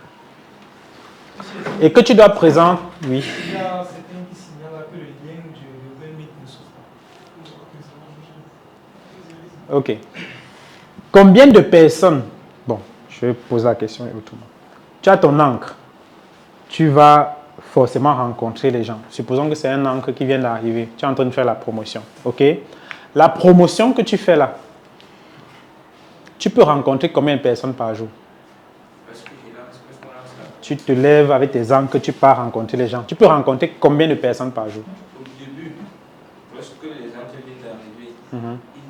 et que tu dois présenter... Oui. Il y a certains qui signalent que le lien du Google Meet ne s'ouvre pas. Ok. Combien de personnes... Bon, je vais poser la question autrement. Tu as ton encre. Tu vas forcément rencontrer les gens. Supposons que c'est un encre qui vient d'arriver. Tu es en train de faire la promotion. Ok? La promotion que tu fais là, tu peux rencontrer combien de personnes par jour? Tu te lèves avec tes encres, tu pars rencontrer les gens. Tu peux rencontrer combien de personnes par jour? Au début, lorsque les encres viennent d'arriver, il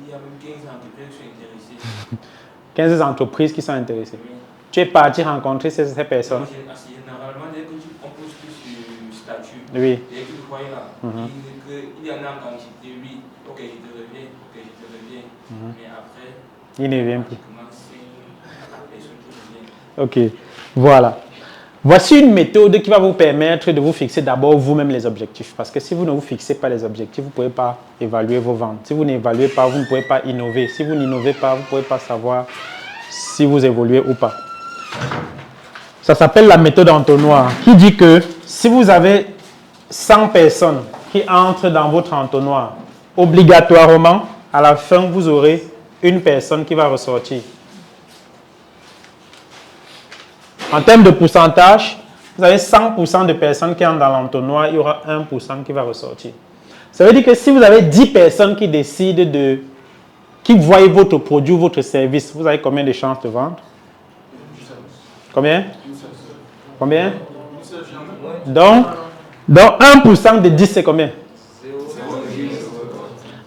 y a même 15 entreprises qui sont intéressées. 15 entreprises qui sont intéressées. Oui. Tu es parti rencontrer ces personnes? Généralement, dès que tu composes sur statut, Oui. dès que tu vois là, il y en a en quantité, oui, ok, je te reviens, ok, je te reviens. Mais après, Il ne vient plus. la personne qui revient. Ok, voilà. Voici une méthode qui va vous permettre de vous fixer d'abord vous-même les objectifs. Parce que si vous ne vous fixez pas les objectifs, vous ne pouvez pas évaluer vos ventes. Si vous n'évaluez pas, vous ne pouvez pas innover. Si vous n'innovez pas, vous ne pouvez pas savoir si vous évoluez ou pas. Ça s'appelle la méthode entonnoir, qui dit que si vous avez 100 personnes qui entrent dans votre entonnoir, obligatoirement, à la fin, vous aurez une personne qui va ressortir. En termes de pourcentage, vous avez 100% de personnes qui entrent dans l'entonnoir, il y aura 1% qui va ressortir. Ça veut dire que si vous avez 10 personnes qui décident qui voient votre produit ou votre service, vous avez combien de chances de vendre? Combien? Combien? Donc 1% de 10, c'est combien?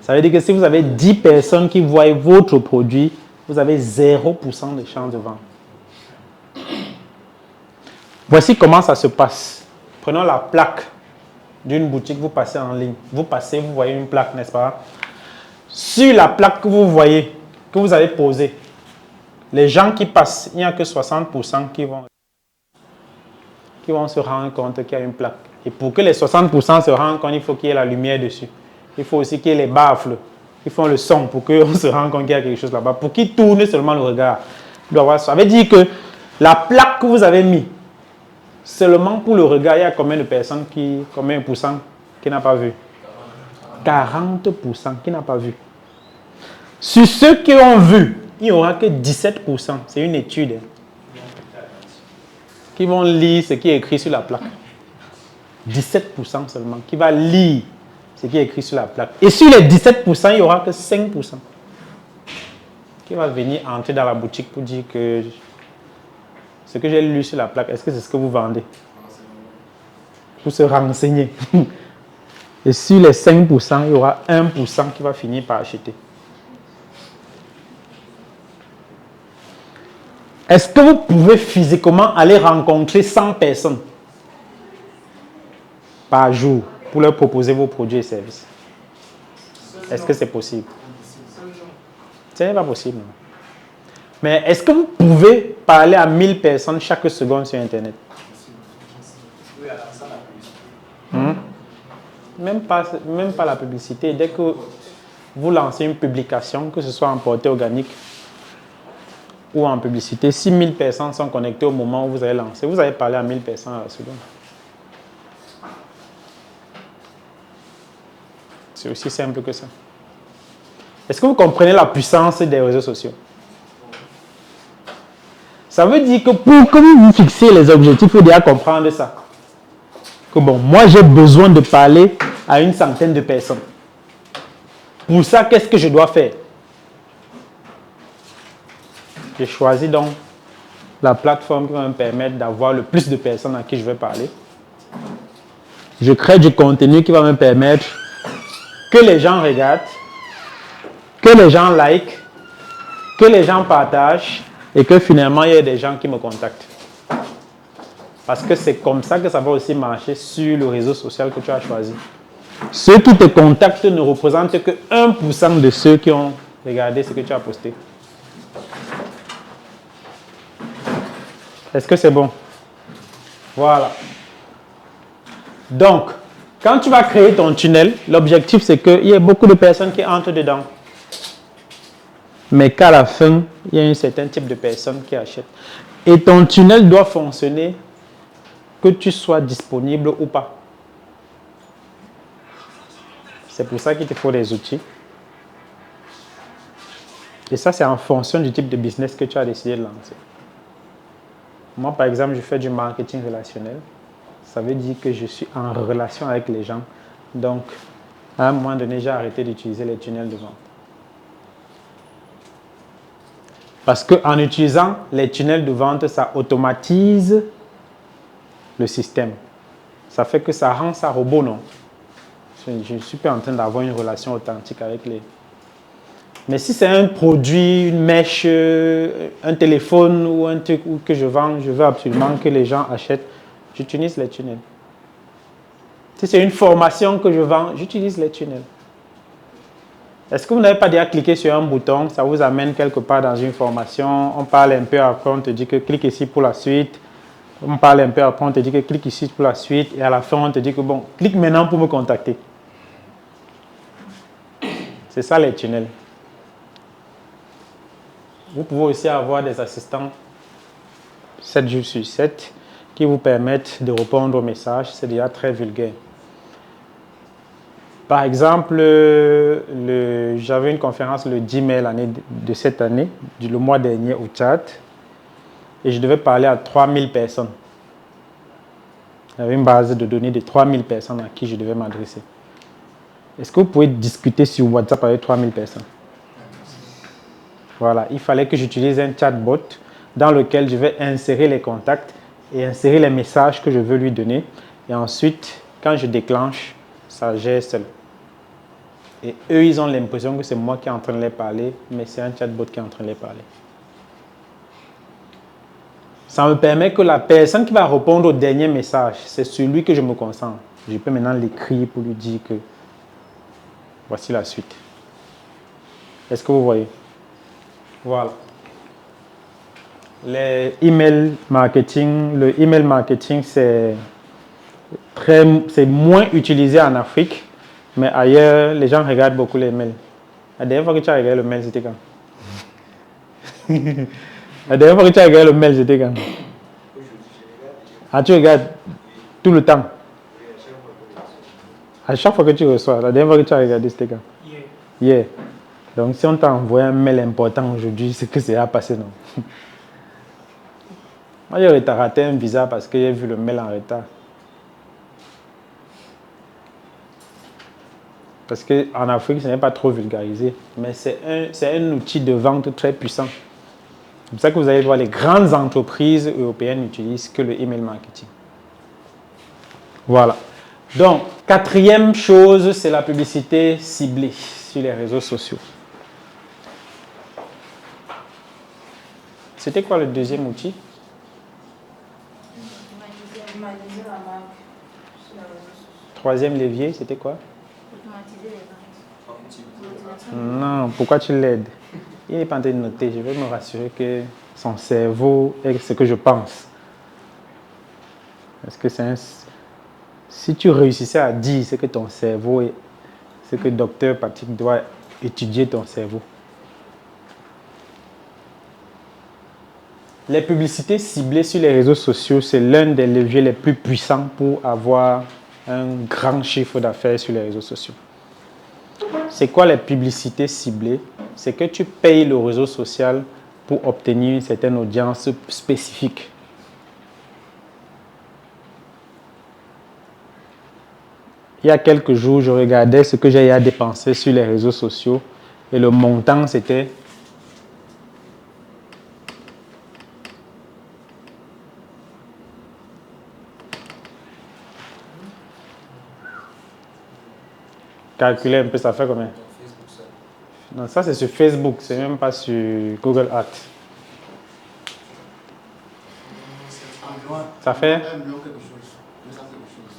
Ça veut dire que si vous avez 10 personnes qui voient votre produit, vous avez 0% de chance de vendre. Voici comment ça se passe. Prenons la plaque d'une boutique, vous passez en ligne. Vous passez, vous voyez une plaque, n'est-ce pas? Sur la plaque que vous voyez, que vous avez posée, les gens qui passent, il n'y a que 60% qui vont se rendre compte qu'il y a une plaque. Et pour que les 60% se rendent compte, il faut qu'il y ait la lumière dessus. Il faut aussi qu'il y ait les baffles. Ils font le son pour qu'on se rende compte qu'il y a quelque chose là-bas. Pour qu'ils tournent seulement le regard. Ça veut dire que la plaque que vous avez mise, seulement pour le regard, il y a combien de personnes combien de pourcents qui n'ont pas vu? 40% qui n'ont pas vu. Sur ceux qui ont vu, il n'y aura que 17%. C'est une étude. Qui vont lire ce qui est écrit sur la plaque. 17% seulement. Qui va lire ce qui est écrit sur la plaque. Et sur les 17%, il n'y aura que 5% qui va venir entrer dans la boutique pour dire que ce que j'ai lu sur la plaque, est-ce que c'est ce que vous vendez? Pour se renseigner. Et sur les 5%, il y aura 1% qui va finir par acheter. Est-ce que vous pouvez physiquement aller rencontrer 100 personnes par jour pour leur proposer vos produits et services? Est-ce que c'est possible? Ce n'est pas possible. Non. Mais est-ce que vous pouvez parler à 1000 personnes chaque seconde sur Internet? Même pas la publicité. Dès que vous lancez une publication, que ce soit en portée organique ou en publicité, si 1000 personnes sont connectées au moment où vous avez lancé, vous avez parlé à 1000 personnes à la seconde. C'est aussi simple que ça. Est-ce que vous comprenez la puissance des réseaux sociaux? Ça veut dire que pour que vous fixez les objectifs, il faut déjà comprendre ça. Que bon, moi j'ai besoin de parler à une centaine de personnes. Pour ça, qu'est-ce que je dois faire? J'ai choisi donc la plateforme qui va me permettre d'avoir le plus de personnes à qui je vais parler. Je crée du contenu qui va me permettre que les gens regardent, que les gens likent, que les gens partagent et que finalement il y ait des gens qui me contactent. Parce que c'est comme ça que ça va aussi marcher sur le réseau social que tu as choisi. Ceux qui te contactent ne représentent que 1% de ceux qui ont regardé ce que tu as posté. Est-ce que c'est bon? Voilà. Donc, quand tu vas créer ton tunnel, l'objectif c'est qu'il y ait beaucoup de personnes qui entrent dedans. Mais qu'à la fin, il y a un certain type de personnes qui achètent. Et ton tunnel doit fonctionner que tu sois disponible ou pas. C'est pour ça qu'il te faut des outils. Et ça, c'est en fonction du type de business que tu as décidé de lancer. Moi, par exemple, je fais du marketing relationnel. Ça veut dire que je suis en relation avec les gens. Donc, à un moment donné, j'ai arrêté d'utiliser les tunnels de vente. Parce qu'en utilisant les tunnels de vente, ça automatise le système. Ça fait que ça rend ça robot, non? Je ne suis pas en train d'avoir une relation authentique avec les... Mais si c'est un produit, une mèche, un téléphone ou un truc que je vends, je veux absolument que les gens achètent, j'utilise les tunnels. Si c'est une formation que je vends, j'utilise les tunnels. Est-ce que vous n'avez pas déjà cliqué sur un bouton, ça vous amène quelque part dans une formation, on parle un peu après, on te dit que clique ici pour la suite, on parle un peu après, on te dit que clique ici pour la suite, et à la fin, on te dit que bon, clique maintenant pour me contacter. C'est ça les tunnels. Vous pouvez aussi avoir des assistants 7 jours sur 7 qui vous permettent de répondre aux messages. C'est déjà très vulgaire. Par exemple, j'avais une conférence le 10 mai de cette année, le mois dernier au Tchad, et je devais parler à 3000 personnes. J'avais une base de données de 3000 personnes à qui je devais m'adresser. Est-ce que vous pouvez discuter sur WhatsApp avec 3000 personnes? Voilà, il fallait que j'utilise un chatbot dans lequel je vais insérer les contacts et insérer les messages que je veux lui donner. Et ensuite, quand je déclenche, ça gère seul. Et eux, ils ont l'impression que c'est moi qui est en train de les parler, mais c'est un chatbot qui est en train de les parler. Ça me permet que la personne qui va répondre au dernier message, c'est celui que je me concentre. Je peux maintenant l'écrire pour lui dire que voici la suite. Est-ce que vous voyez? Voilà. Le email marketing, c'est moins utilisé en Afrique, mais ailleurs, les gens regardent beaucoup les mails. La dernière fois que tu as regardé le mail, c'était quand? La dernière fois que tu as regardé le mail, c'était quand? Ah, tu regardes tout le temps? À chaque fois que tu reçois, la dernière fois que tu as regardé, c'était quand? Hier. Donc, si on t'a envoyé un mail important aujourd'hui, c'est que c'est à passer, non? Moi, j'aurais raté un visa parce que j'ai vu le mail en retard. Parce qu'en Afrique, ce n'est pas trop vulgarisé, mais c'est un outil de vente très puissant. C'est pour ça que vous allez voir les grandes entreprises européennes n'utilisent que le email marketing. Voilà. Donc, quatrième chose, c'est la publicité ciblée sur les réseaux sociaux. C'était quoi le deuxième outil? Humaniser la marque sur les réseaux sociaux. Troisième levier, c'était quoi? Automatiser les ventes. Non, pourquoi tu l'aides? Il n'est pas en train de noter. Je veux me rassurer que son cerveau est ce que je pense. Parce que si tu réussissais à dire ce que ton cerveau est, ce que docteur Patrick doit étudier ton cerveau. Les publicités ciblées sur les réseaux sociaux, c'est l'un des leviers les plus puissants pour avoir un grand chiffre d'affaires sur les réseaux sociaux. C'est quoi les publicités ciblées? C'est que tu payes le réseau social pour obtenir une certaine audience spécifique. Il y a quelques jours, je regardais ce que j'ai à dépenser sur les réseaux sociaux et le montant, c'était calculer un peu, ça fait combien? Non, ça c'est sur Facebook, c'est même pas sur Google Ads. Ça fait 1 million quelque chose. 200 quelque chose.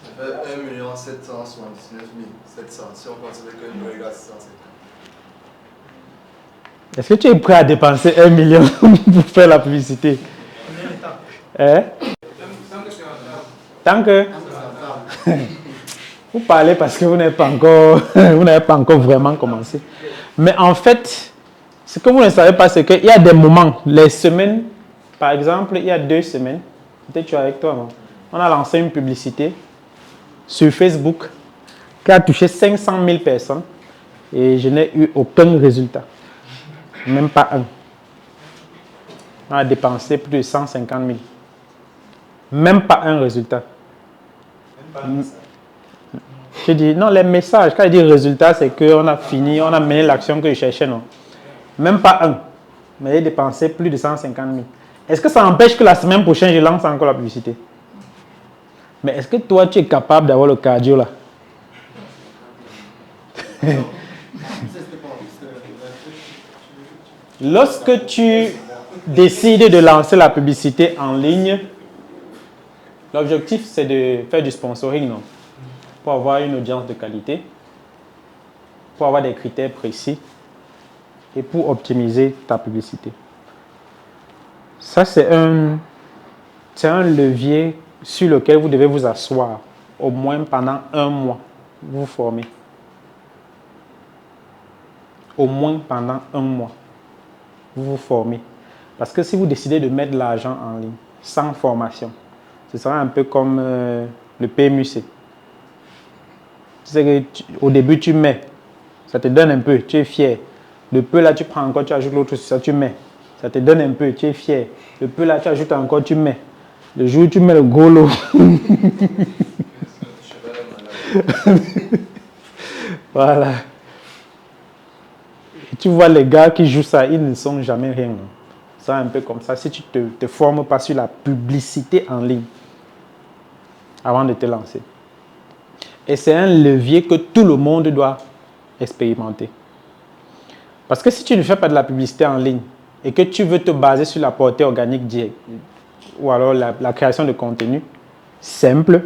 Ça fait 1 779 700. Si on considère que le regarde 650. Est-ce que tu es prêt à dépenser 1 million pour faire la publicité? Hein? Tant que... Vous parlez parce que vous n'avez pas encore vraiment commencé. Mais en fait, ce que vous ne savez pas, c'est qu'il y a des moments, les semaines, par exemple, il y a 2 semaines, peut-être tu es avec toi, non? On a lancé une publicité sur Facebook qui a touché 500 000 personnes et je n'ai eu aucun résultat. Même pas un. On a dépensé plus de 150 000. Même pas un résultat. Je dis, non, les messages, quand je dis résultat, c'est qu'on a fini, on a mené l'action que je cherchais, non. Même pas un. Mais j'ai dépensé plus de 150 000. Est-ce que ça empêche que la semaine prochaine, je lance encore la publicité? Mais est-ce que toi, tu es capable d'avoir le cardio là? Lorsque tu décides de lancer la publicité en ligne, l'objectif, c'est de faire du sponsoring, non? Pour avoir une audience de qualité, pour avoir des critères précis et pour optimiser ta publicité. Ça, c'est un levier sur lequel vous devez vous asseoir au moins pendant 1 mois. Vous formez. Au moins pendant 1 mois. Vous vous formez. Parce que si vous décidez de mettre de l'argent en ligne sans formation, ce sera un peu comme le PMUC. Tu sais que au début, tu mets. Ça te donne un peu, tu es fier. Le peu là, tu prends encore, tu ajoutes l'autre, ça tu mets. Ça te donne un peu, tu es fier. Le peu là, tu ajoutes encore, tu mets. Le jour où tu mets le gros lot. Voilà. Et tu vois les gars qui jouent ça, ils ne sont jamais rien. C'est un peu comme ça. Si tu ne te formes pas sur la publicité en ligne avant de te lancer. Et c'est un levier que tout le monde doit expérimenter. Parce que si tu ne fais pas de la publicité en ligne et que tu veux te baser sur la portée organique directe ou alors la création de contenu simple,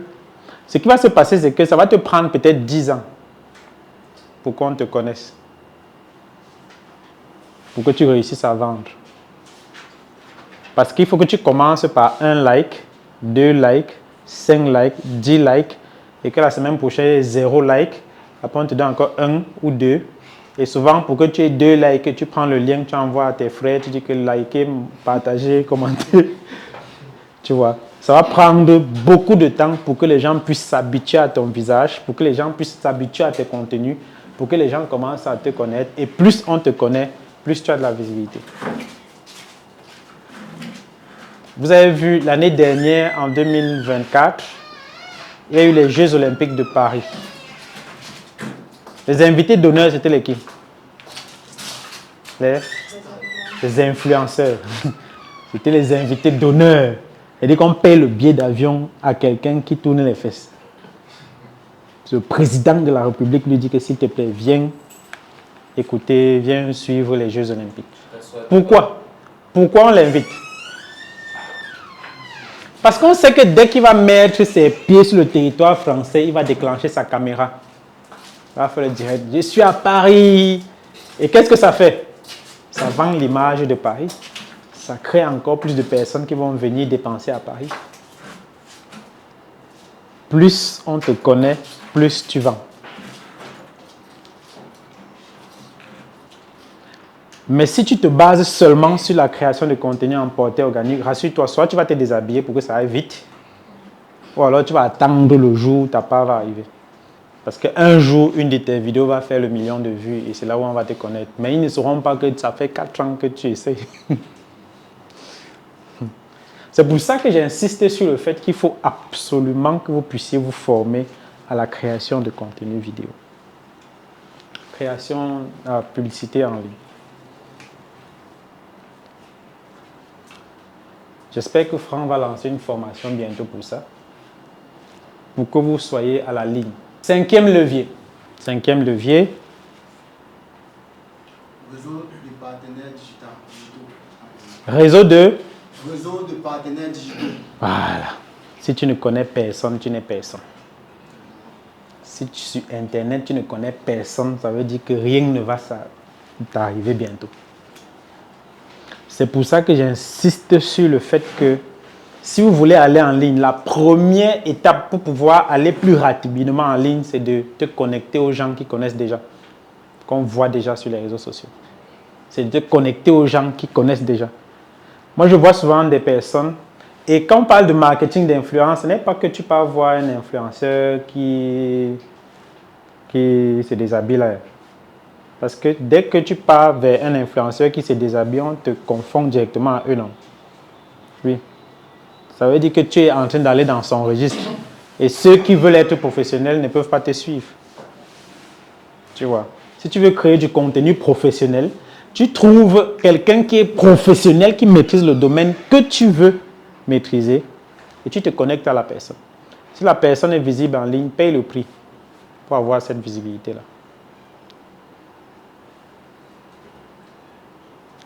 ce qui va se passer, c'est que ça va te prendre peut-être 10 ans pour qu'on te connaisse. Pour que tu réussisses à vendre. Parce qu'il faut que tu commences par 1 like, 2 likes, 5 likes, 10 likes, et que la semaine prochaine, 0 like, après on te donne encore 1 ou 2. Et souvent, pour que tu aies 2 likes, tu prends le lien, tu envoies à tes frères, tu dis que liker, partager, commenter. Tu vois, ça va prendre beaucoup de temps pour que les gens puissent s'habituer à ton visage, pour que les gens puissent s'habituer à tes contenus, pour que les gens commencent à te connaître. Et plus on te connaît, plus tu as de la visibilité. Vous avez vu, l'année dernière, en 2024, il y a eu les Jeux Olympiques de Paris. Les invités d'honneur, c'était les qui? Les influenceurs. C'était les invités d'honneur. C'est-à-dire qu'on paye le billet d'avion à quelqu'un qui tourne les fesses. Le président de la République lui dit que s'il te plaît, viens écouter, viens suivre les Jeux Olympiques. Pourquoi? Pourquoi on l'invite? Parce qu'on sait que dès qu'il va mettre ses pieds sur le territoire français, il va déclencher sa caméra. Il va faire le direct. Je suis à Paris. Et qu'est-ce que ça fait? Ça vend l'image de Paris. Ça crée encore plus de personnes qui vont venir dépenser à Paris. Plus on te connaît, plus tu vends. Mais si tu te bases seulement sur la création de contenu en portée organique, rassure-toi, soit tu vas te déshabiller pour que ça aille vite, ou alors tu vas attendre le jour où ta part va arriver. Parce qu'un jour, une de tes vidéos va faire le million de vues et c'est là où on va te connaître. Mais ils ne sauront pas que ça fait 4 ans que tu essaies. C'est pour ça que j'insiste sur le fait qu'il faut absolument que vous puissiez vous former à la création de contenu vidéo. Création, publicité en ligne. J'espère que Franck va lancer une formation bientôt pour ça. Pour que vous soyez à la ligne. Cinquième levier. Cinquième levier. Réseau de partenaires digitaux. Réseau de partenaires digitaux. Voilà. Si tu ne connais personne, tu n'es personne. Si sur Internet, tu ne connais personne, ça veut dire que rien ne va t'arriver bientôt. C'est pour ça que j'insiste sur le fait que si vous voulez aller en ligne, la première étape pour pouvoir aller plus rapidement en ligne, c'est de te connecter aux gens qui connaissent déjà, qu'on voit déjà sur les réseaux sociaux. C'est de te connecter aux gens qui connaissent déjà. Moi, je vois souvent des personnes, et quand on parle de marketing d'influence, ce n'est pas que tu peux voir un influenceur qui se déshabille là. Parce que dès que tu pars vers un influenceur qui se déshabille, on te confond directement à eux, non? Oui. Ça veut dire que tu es en train d'aller dans son registre. Et ceux qui veulent être professionnels ne peuvent pas te suivre. Tu vois. Si tu veux créer du contenu professionnel, tu trouves quelqu'un qui est professionnel, qui maîtrise le domaine que tu veux maîtriser, et tu te connectes à la personne. Si la personne est visible en ligne, paye le prix pour avoir cette visibilité-là.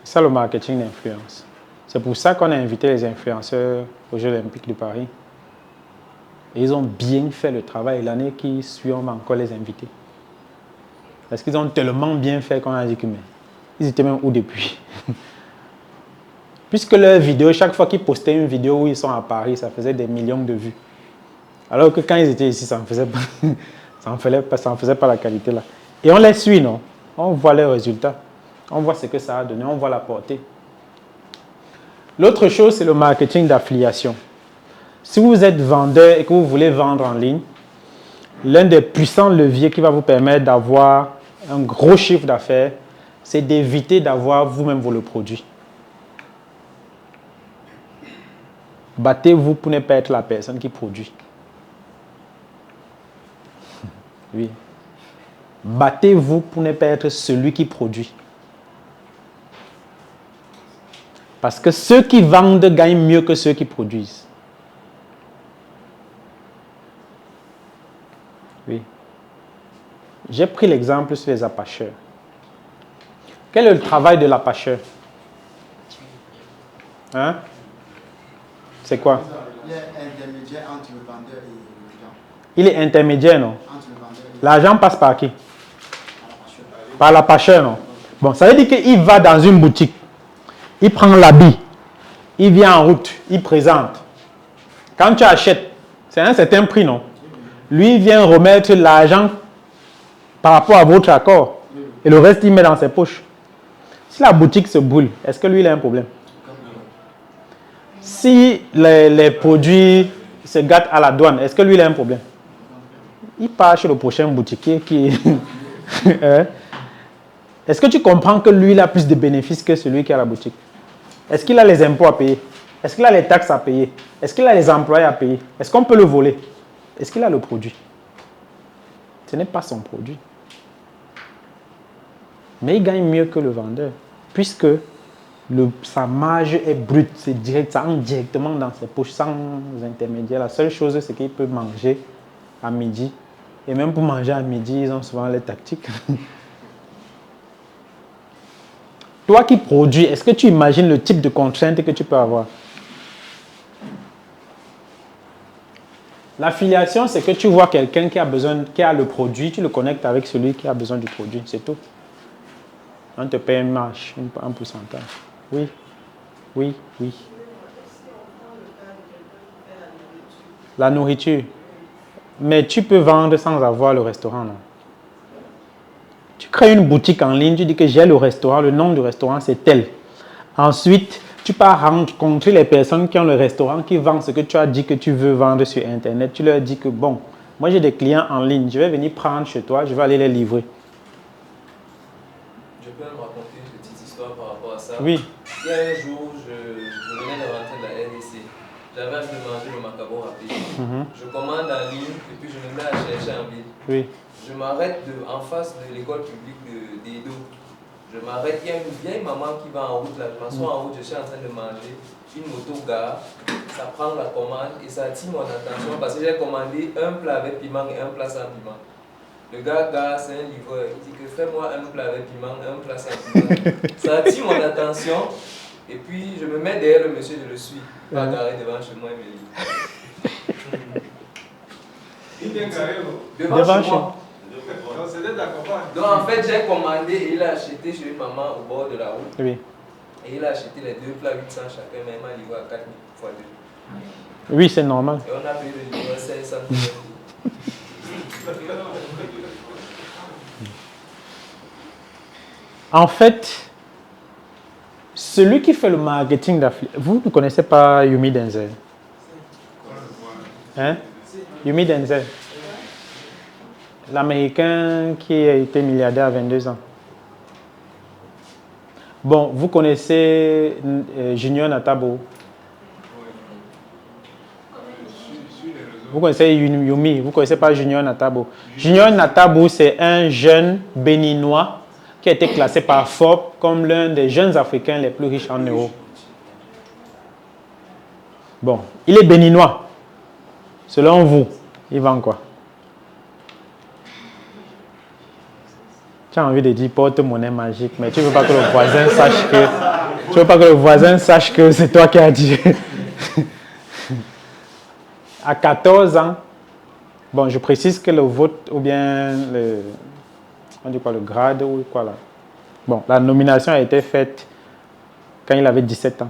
C'est ça le marketing d'influence. C'est pour ça qu'on a invité les influenceurs aux Jeux Olympiques de Paris. Et ils ont bien fait le travail. L'année qui suit, on va encore les inviter. Parce qu'ils ont tellement bien fait qu'on a dit que mais, ils étaient même où depuis? Puisque leurs vidéos, chaque fois qu'ils postaient une vidéo où ils sont à Paris, ça faisait des millions de vues. Alors que quand ils étaient ici, ça ne faisait pas, ça en faisait pas la qualité là. Et on les suit, non? On voit les résultats. On voit ce que ça a donné, on voit la portée. L'autre chose, c'est le marketing d'affiliation. Si vous êtes vendeur et que vous voulez vendre en ligne, l'un des puissants leviers qui va vous permettre d'avoir un gros chiffre d'affaires, c'est d'éviter d'avoir vous-même le produit. Battez-vous pour ne pas être la personne qui produit. Oui. Battez-vous pour ne pas être celui qui produit. Parce que ceux qui vendent gagnent mieux que ceux qui produisent. Oui. J'ai pris l'exemple sur les apacheurs. Quel est le travail de l'apacheur? Hein? C'est quoi? Il est intermédiaire entre le vendeur et l'argent. Il est intermédiaire, non? Entre le vendeur et l'argent passe par qui? Par l'apacheur, non? Bon, ça veut dire qu'il va dans une boutique, il prend l'habit, il vient en route, il présente. Quand tu achètes, c'est un certain prix, non? Lui, il vient remettre l'argent par rapport à votre accord. Et le reste, il met dans ses poches. Si la boutique se brûle, est-ce que lui, il a un problème? Si les produits se gâtent à la douane, est-ce que lui, il a un problème? Il part chez le prochain boutiquier qui... Est-ce que tu comprends que lui, il a plus de bénéfices que celui qui a la boutique? Est-ce qu'il a les impôts à payer? Est-ce qu'il a les taxes à payer? Est-ce qu'il a les employés à payer? Est-ce qu'on peut le voler? Est-ce qu'il a le produit? Ce n'est pas son produit. Mais il gagne mieux que le vendeur, puisque sa marge est brute, c'est direct, ça entre directement dans ses poches, sans intermédiaire. La seule chose, c'est qu'il peut manger à midi. Et même pour manger à midi, ils ont souvent les tactiques. Toi qui produis, est-ce que tu imagines le type de contraintes que tu peux avoir? L'affiliation, c'est que tu vois quelqu'un qui a le produit, tu le connectes avec celui qui a besoin du produit, c'est tout. On te paye une marge, un pourcentage. Oui, oui, oui. La nourriture. Mais tu peux vendre sans avoir le restaurant, non? Tu crées une boutique en ligne, tu dis que j'ai le restaurant, le nom du restaurant c'est tel. Ensuite, tu pars rencontrer les personnes qui ont le restaurant, qui vendent ce que tu as dit que tu veux vendre sur Internet. Tu leur dis que bon, moi j'ai des clients en ligne, je vais venir prendre chez toi, je vais aller les livrer. Je peux me raconter une petite histoire par rapport à ça. Oui. Il y a un jour, je venais de rentrer de la RDC. J'avais envie de manger le macaron rapide. Je commande en ligne et puis je me mets à chercher en ville. Oui. Je m'arrête en face de l'école publique d'Edo. Je m'arrête, il y a une vieille maman qui va en route là. Je m'assois en route, je suis en train de manger. Une moto gare, ça prend la commande et ça attire mon attention parce que j'ai commandé un plat avec piment et un plat sans piment. Le gars, c'est un livreur. Il dit que fais-moi un plat avec piment, un plat sans piment. Ça attire mon attention. Et puis, je me mets derrière le monsieur, je le suis. Pas garé devant chez moi, il me dit. Il vient garé, devant chez moi. Donc, en fait, j'ai commandé et il a acheté chez une maman au bord de la route. Oui. Et il a acheté les 2 plats 800 chacun, mais il m'a livré à 4 000 fois 2. Oui, c'est normal. Et on a payé le livreur 500 En fait, celui qui fait le marketing d'affiliation, vous ne connaissez pas Yumi Denzel? Hein? Yumi Denzel, l'Américain qui a été milliardaire à 22 ans. Bon, vous connaissez Junior Natabo? Vous connaissez Yumi, vous ne connaissez pas Junior Natabo? Junior Natabo, c'est un jeune béninois qui a été classé par Forbes comme l'un des jeunes Africains les plus riches en euros. Bon, il est béninois. Selon vous, il vend quoi? Tu as envie de dire porte-monnaie magique, mais tu ne veux pas que le voisin sache que... Tu veux pas que le voisin sache que c'est toi qui as dit. À 14 ans, bon, je précise que le vote, ou bien on dit quoi, le grade, ou quoi là. Bon, la nomination a été faite quand il avait 17 ans.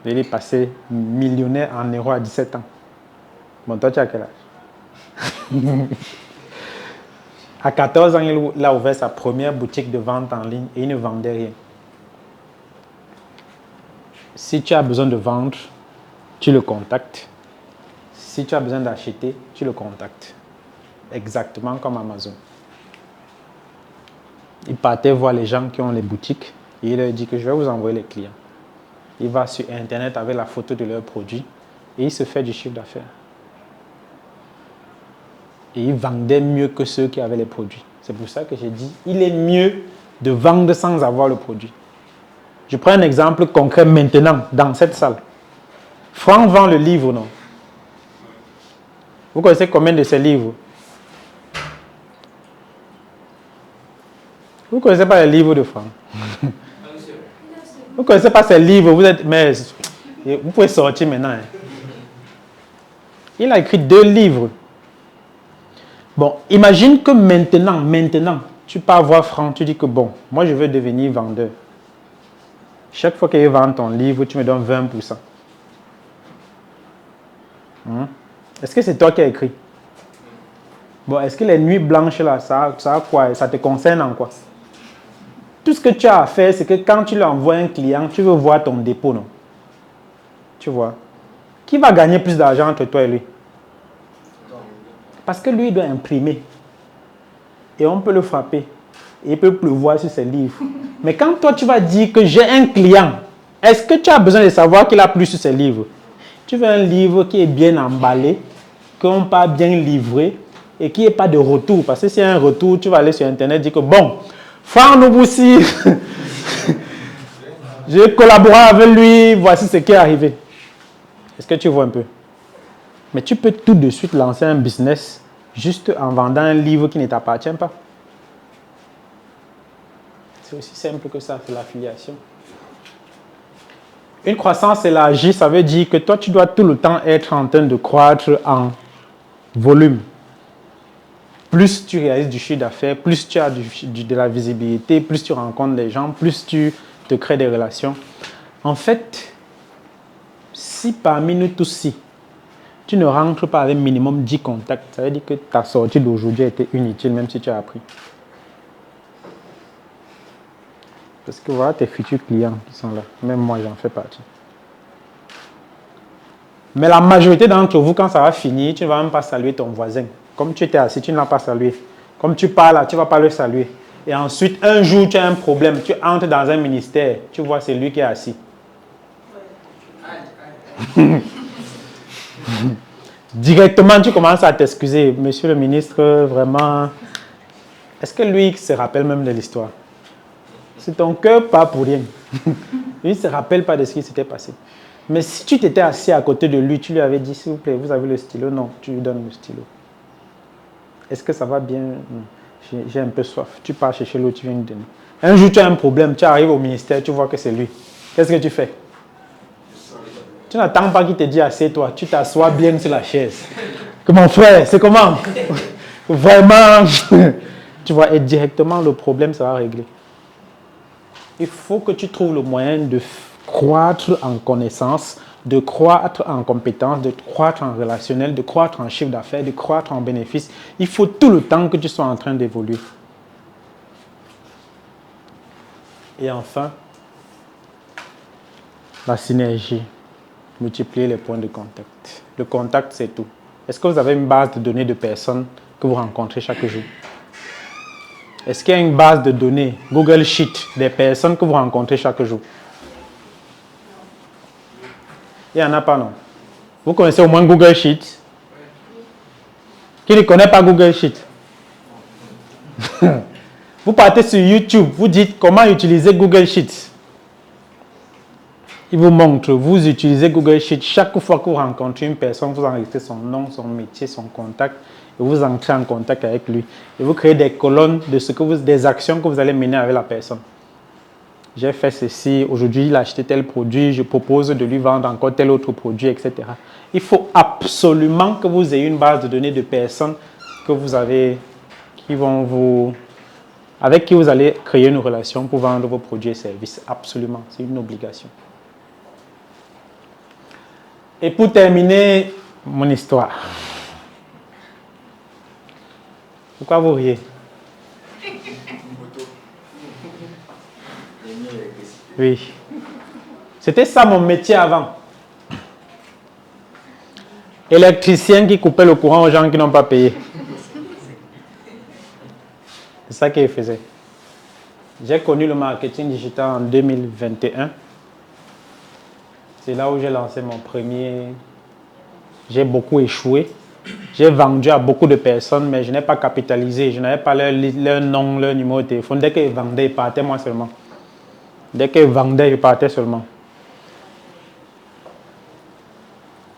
Il est passé millionnaire en euros à 17 ans. Bon, toi, tu as quel âge? À 14 ans, il a ouvert sa première boutique de vente en ligne et il ne vendait rien. Si tu as besoin de vendre, tu le contactes. Si tu as besoin d'acheter, tu le contactes. Exactement comme Amazon. Il partait voir les gens qui ont les boutiques et il leur dit que je vais vous envoyer les clients. Il va sur Internet avec la photo de leurs produits et il se fait du chiffre d'affaires. Et il vendait mieux que ceux qui avaient les produits. C'est pour ça que j'ai dit, il est mieux de vendre sans avoir le produit. Je prends un exemple concret maintenant, dans cette salle. Franck vend le livre, non? Vous connaissez combien de ces livres? Vous ne connaissez pas les livres de Franck? Vous ne connaissez pas ces livres, vous êtes... Mais vous pouvez sortir maintenant. Hein. Il a écrit 2 livres. Bon, imagine que maintenant, tu pars voir Franck, tu dis que bon, moi je veux devenir vendeur. Chaque fois qu'il vend ton livre, tu me donnes 20%. Est-ce que c'est toi qui as écrit? Bon, est-ce que les nuits blanches là, ça quoi? Ça te concerne en quoi? Tout ce que tu as à faire, c'est que quand tu lui envoies un client, tu veux voir ton dépôt, non? Tu vois? Qui va gagner plus d'argent entre toi et lui? Parce que lui, il doit imprimer. Et on peut le frapper. Et il peut pleuvoir sur ses livres. Mais quand toi, tu vas dire que j'ai un client, est-ce que tu as besoin de savoir qu'il a plu sur ses livres? Tu veux un livre qui est bien emballé, qu'on pas bien livré et qui n'est pas de retour. Parce que s'il y a un retour, tu vas aller sur Internet et dire que bon, Franck Nouboussi, j'ai collaboré avec lui, voici ce qui est arrivé. Est-ce que tu vois un peu? Mais tu peux tout de suite lancer un business juste en vendant un livre qui ne t'appartient pas. C'est aussi simple que ça, c'est l'affiliation. Une croissance élargie, ça veut dire que toi, tu dois tout le temps être en train de croître en volume. Plus tu réalises du chiffre d'affaires, plus tu as de la visibilité, plus tu rencontres les gens, plus tu te crées des relations. En fait, si parmi nous tous-ci, tu ne rentres pas avec minimum 10 contacts. Ça veut dire que ta sortie d'aujourd'hui a été inutile, même si tu as appris. Parce que voilà tes futurs clients qui sont là. Même moi, j'en fais partie. Mais la majorité d'entre vous, quand ça va finir, tu ne vas même pas saluer ton voisin. Comme tu étais assis, tu ne l'as pas salué. Comme tu parles là, tu ne vas pas le saluer. Et ensuite, un jour, tu as un problème. Tu entres dans un ministère, tu vois, c'est lui qui est assis. Directement, tu commences à t'excuser. Monsieur le ministre, vraiment, est-ce que lui se rappelle même de l'histoire? C'est ton cœur, pas pour rien. Lui ne se rappelle pas de ce qui s'était passé. Mais si tu t'étais assis à côté de lui, tu lui avais dit, s'il vous plaît, vous avez le stylo? Non, tu lui donnes le stylo. Est-ce que ça va bien? Non. J'ai un peu soif. Tu pars chercher l'eau, tu viens me donner. Un jour, tu as un problème, tu arrives au ministère, tu vois que c'est lui. Qu'est-ce que tu fais? Tu n'attends pas qu'il te dise assieds-toi. Tu t'assois bien sur la chaise. Que mon frère, c'est comment? Vraiment. Tu vois, et directement, le problème sera réglé. Il faut que tu trouves le moyen de croître en connaissance, de croître en compétences, de croître en relationnel, de croître en chiffre d'affaires, de croître en bénéfices. Il faut tout le temps que tu sois en train d'évoluer. Et enfin, la synergie. Multiplier les points de contact. Le contact, c'est tout. Est-ce que vous avez une base de données de personnes que vous rencontrez chaque jour? Est-ce qu'il y a une base de données, Google Sheet, des personnes que vous rencontrez chaque jour? Il n'y en a pas, non? Vous connaissez au moins Google Sheet? Qui ne connaît pas Google Sheet? Vous partez sur YouTube, vous dites comment utiliser Google Sheet. Il vous montre, vous utilisez Google Sheet. Chaque fois que vous rencontrez une personne, vous enregistrez son nom, son métier, son contact, et vous entrez en contact avec lui. Et vous créez des colonnes de ce que des actions que vous allez mener avec la personne. J'ai fait ceci, aujourd'hui il a acheté tel produit, je propose de lui vendre encore tel autre produit, etc. Il faut absolument que vous ayez une base de données de personnes que vous avez, avec qui vous allez créer une relation pour vendre vos produits et services. Absolument, c'est une obligation. Et pour terminer mon histoire, pourquoi vous riez? Oui. C'était ça mon métier avant. Électricien qui coupait le courant aux gens qui n'ont pas payé. C'est ça qu'il faisait. J'ai connu le marketing digital en 2021. C'est là où j'ai lancé mon premier. J'ai beaucoup échoué. J'ai vendu à beaucoup de personnes, mais je n'ai pas capitalisé. Je n'avais pas leur nom, leur numéro de téléphone. Dès qu'ils vendaient, ils partaient moi seulement. Dès qu'ils vendaient, ils partaient seulement.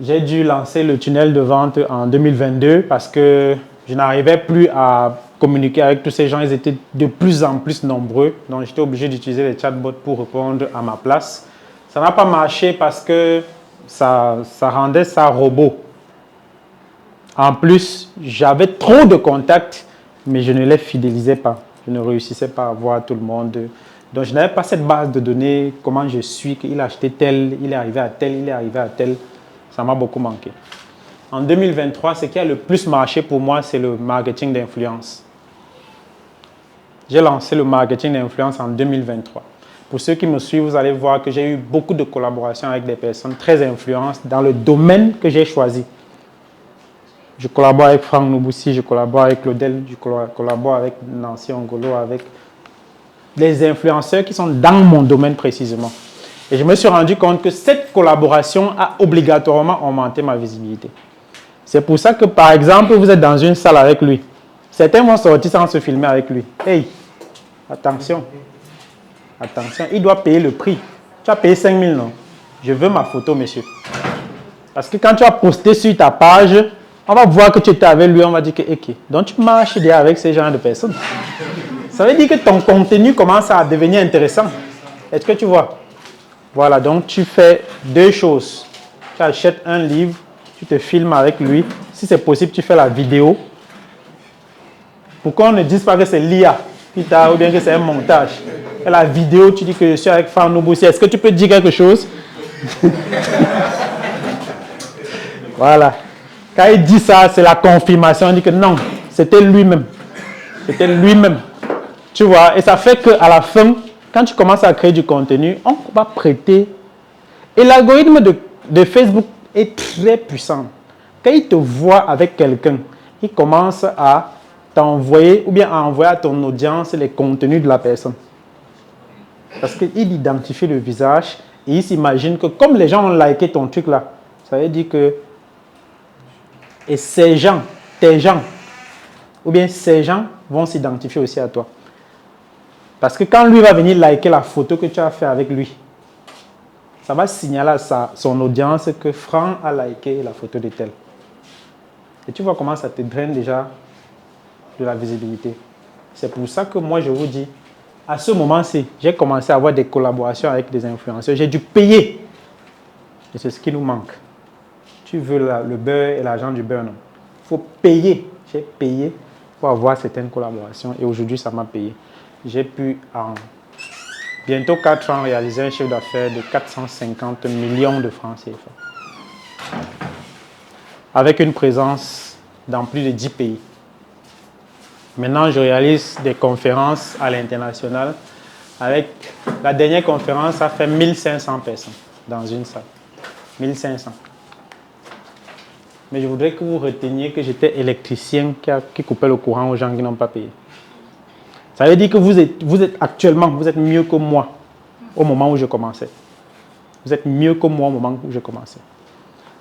J'ai dû lancer le tunnel de vente en 2022 parce que je n'arrivais plus à communiquer avec tous ces gens. Ils étaient de plus en plus nombreux. Donc, j'étais obligé d'utiliser les chatbots pour répondre à ma place. Ça n'a pas marché parce que ça rendait ça robot. En plus, j'avais trop de contacts, mais je ne les fidélisais pas. Je ne réussissais pas à voir tout le monde. Donc, je n'avais pas cette base de données, comment je suis, qu'il a acheté tel, il est arrivé à tel, il est arrivé à tel. Ça m'a beaucoup manqué. En 2023, ce qui a le plus marché pour moi, c'est le marketing d'influence. J'ai lancé le marketing d'influence en 2023. Pour ceux qui me suivent, vous allez voir que j'ai eu beaucoup de collaborations avec des personnes très influentes dans le domaine que j'ai choisi. Je collabore avec Franck Noboussi, je collabore avec Claudel, je collabore avec Nancy Ongolo, avec des influenceurs qui sont dans mon domaine précisément. Et je me suis rendu compte que cette collaboration a obligatoirement augmenté ma visibilité. C'est pour ça que, par exemple, vous êtes dans une salle avec lui. Certains vont sortir sans se filmer avec lui. Hey, attention. Attention, il doit payer le prix. Tu as payé 5 000, non? Je veux ma photo, monsieur. Parce que quand tu as posté sur ta page, on va voir que tu étais avec lui, on va dire que, ok. Donc tu marches déjà avec ces genres de personnes. Ça veut dire que ton contenu commence à devenir intéressant. Est-ce que tu vois? Voilà, donc tu fais deux choses. Tu achètes un livre, tu te filmes avec lui. Si c'est possible, tu fais la vidéo. Pour qu'on ne dise pas que c'est l'IA ou bien que c'est un montage. Et la vidéo, tu dis que je suis avec Franck Noboussi. Est-ce que tu peux dire quelque chose? Voilà. Quand il dit ça, c'est la confirmation. Il dit que non, c'était lui-même. C'était lui-même. Tu vois, et ça fait qu'à la fin, quand tu commences à créer du contenu, on va prêter. Et l'algorithme de Facebook est très puissant. Quand il te voit avec quelqu'un, il commence à t'envoyer ou bien à envoyer à ton audience les contenus de la personne. Parce qu'il identifie le visage et il s'imagine que comme les gens ont liké ton truc là, ça veut dire que et ces gens, tes gens, ou bien ces gens vont s'identifier aussi à toi. Parce que quand lui va venir liker la photo que tu as fait avec lui, ça va signaler à son audience que Franck a liké la photo de tel. Et tu vois comment ça te draine déjà de la visibilité. C'est pour ça que moi je vous dis, à ce moment-ci, j'ai commencé à avoir des collaborations avec des influenceurs. J'ai dû payer. Et c'est ce qui nous manque. Tu veux le beurre et l'argent du beurre, non. Il faut payer. J'ai payé pour avoir certaines collaborations. Et aujourd'hui, ça m'a payé. J'ai pu, en bientôt 4 ans, réaliser un chiffre d'affaires de 450 millions de francs CFA. Avec une présence dans plus de 10 pays. Maintenant, je réalise des conférences à l'international. Avec la dernière conférence, ça fait 1500 personnes dans une salle. 1500. Mais je voudrais que vous reteniez que j'étais électricien qui coupait le courant aux gens qui n'ont pas payé. Ça veut dire que vous êtes actuellement, vous êtes mieux que moi au moment où je commençais. Vous êtes mieux que moi au moment où je commençais.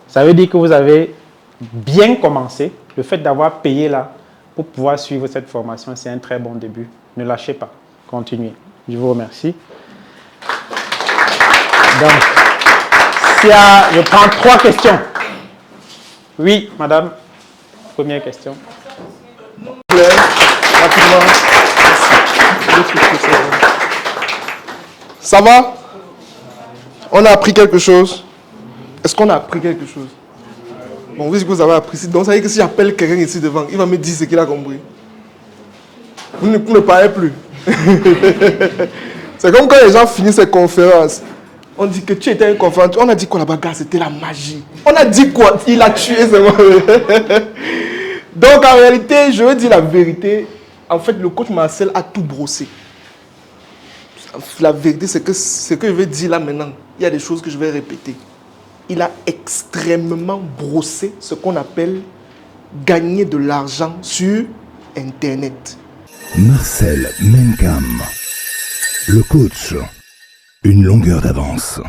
Ça veut dire que vous avez bien commencé. Le fait d'avoir payé là pour pouvoir suivre cette formation, c'est un très bon début. Ne lâchez pas. Continuez. Je vous remercie. Donc, je prends 3 questions. Oui, madame. Première question. Rapidement. Ça va? On a appris quelque chose? Est-ce qu'on a appris quelque chose? Bon, vous dites que vous avez appris. Donc, ça veut dire que si j'appelle quelqu'un ici devant, il va me dire ce qu'il a compris. Vous ne parlez plus. C'est comme quand les gens finissent ces conférences. On dit que tu étais à une conférence. On a dit quoi là-bas, gars, c'était la magie. On a dit quoi? Il a tué, c'est moi. Donc, en réalité, je veux dire la vérité. En fait, le coach Marcel a tout brossé. La vérité, c'est que ce que je vais dire là maintenant, il y a des choses que je vais répéter. Il a extrêmement brossé ce qu'on appelle gagner de l'argent sur Internet. Marcel Menkam, le coach, une longueur d'avance.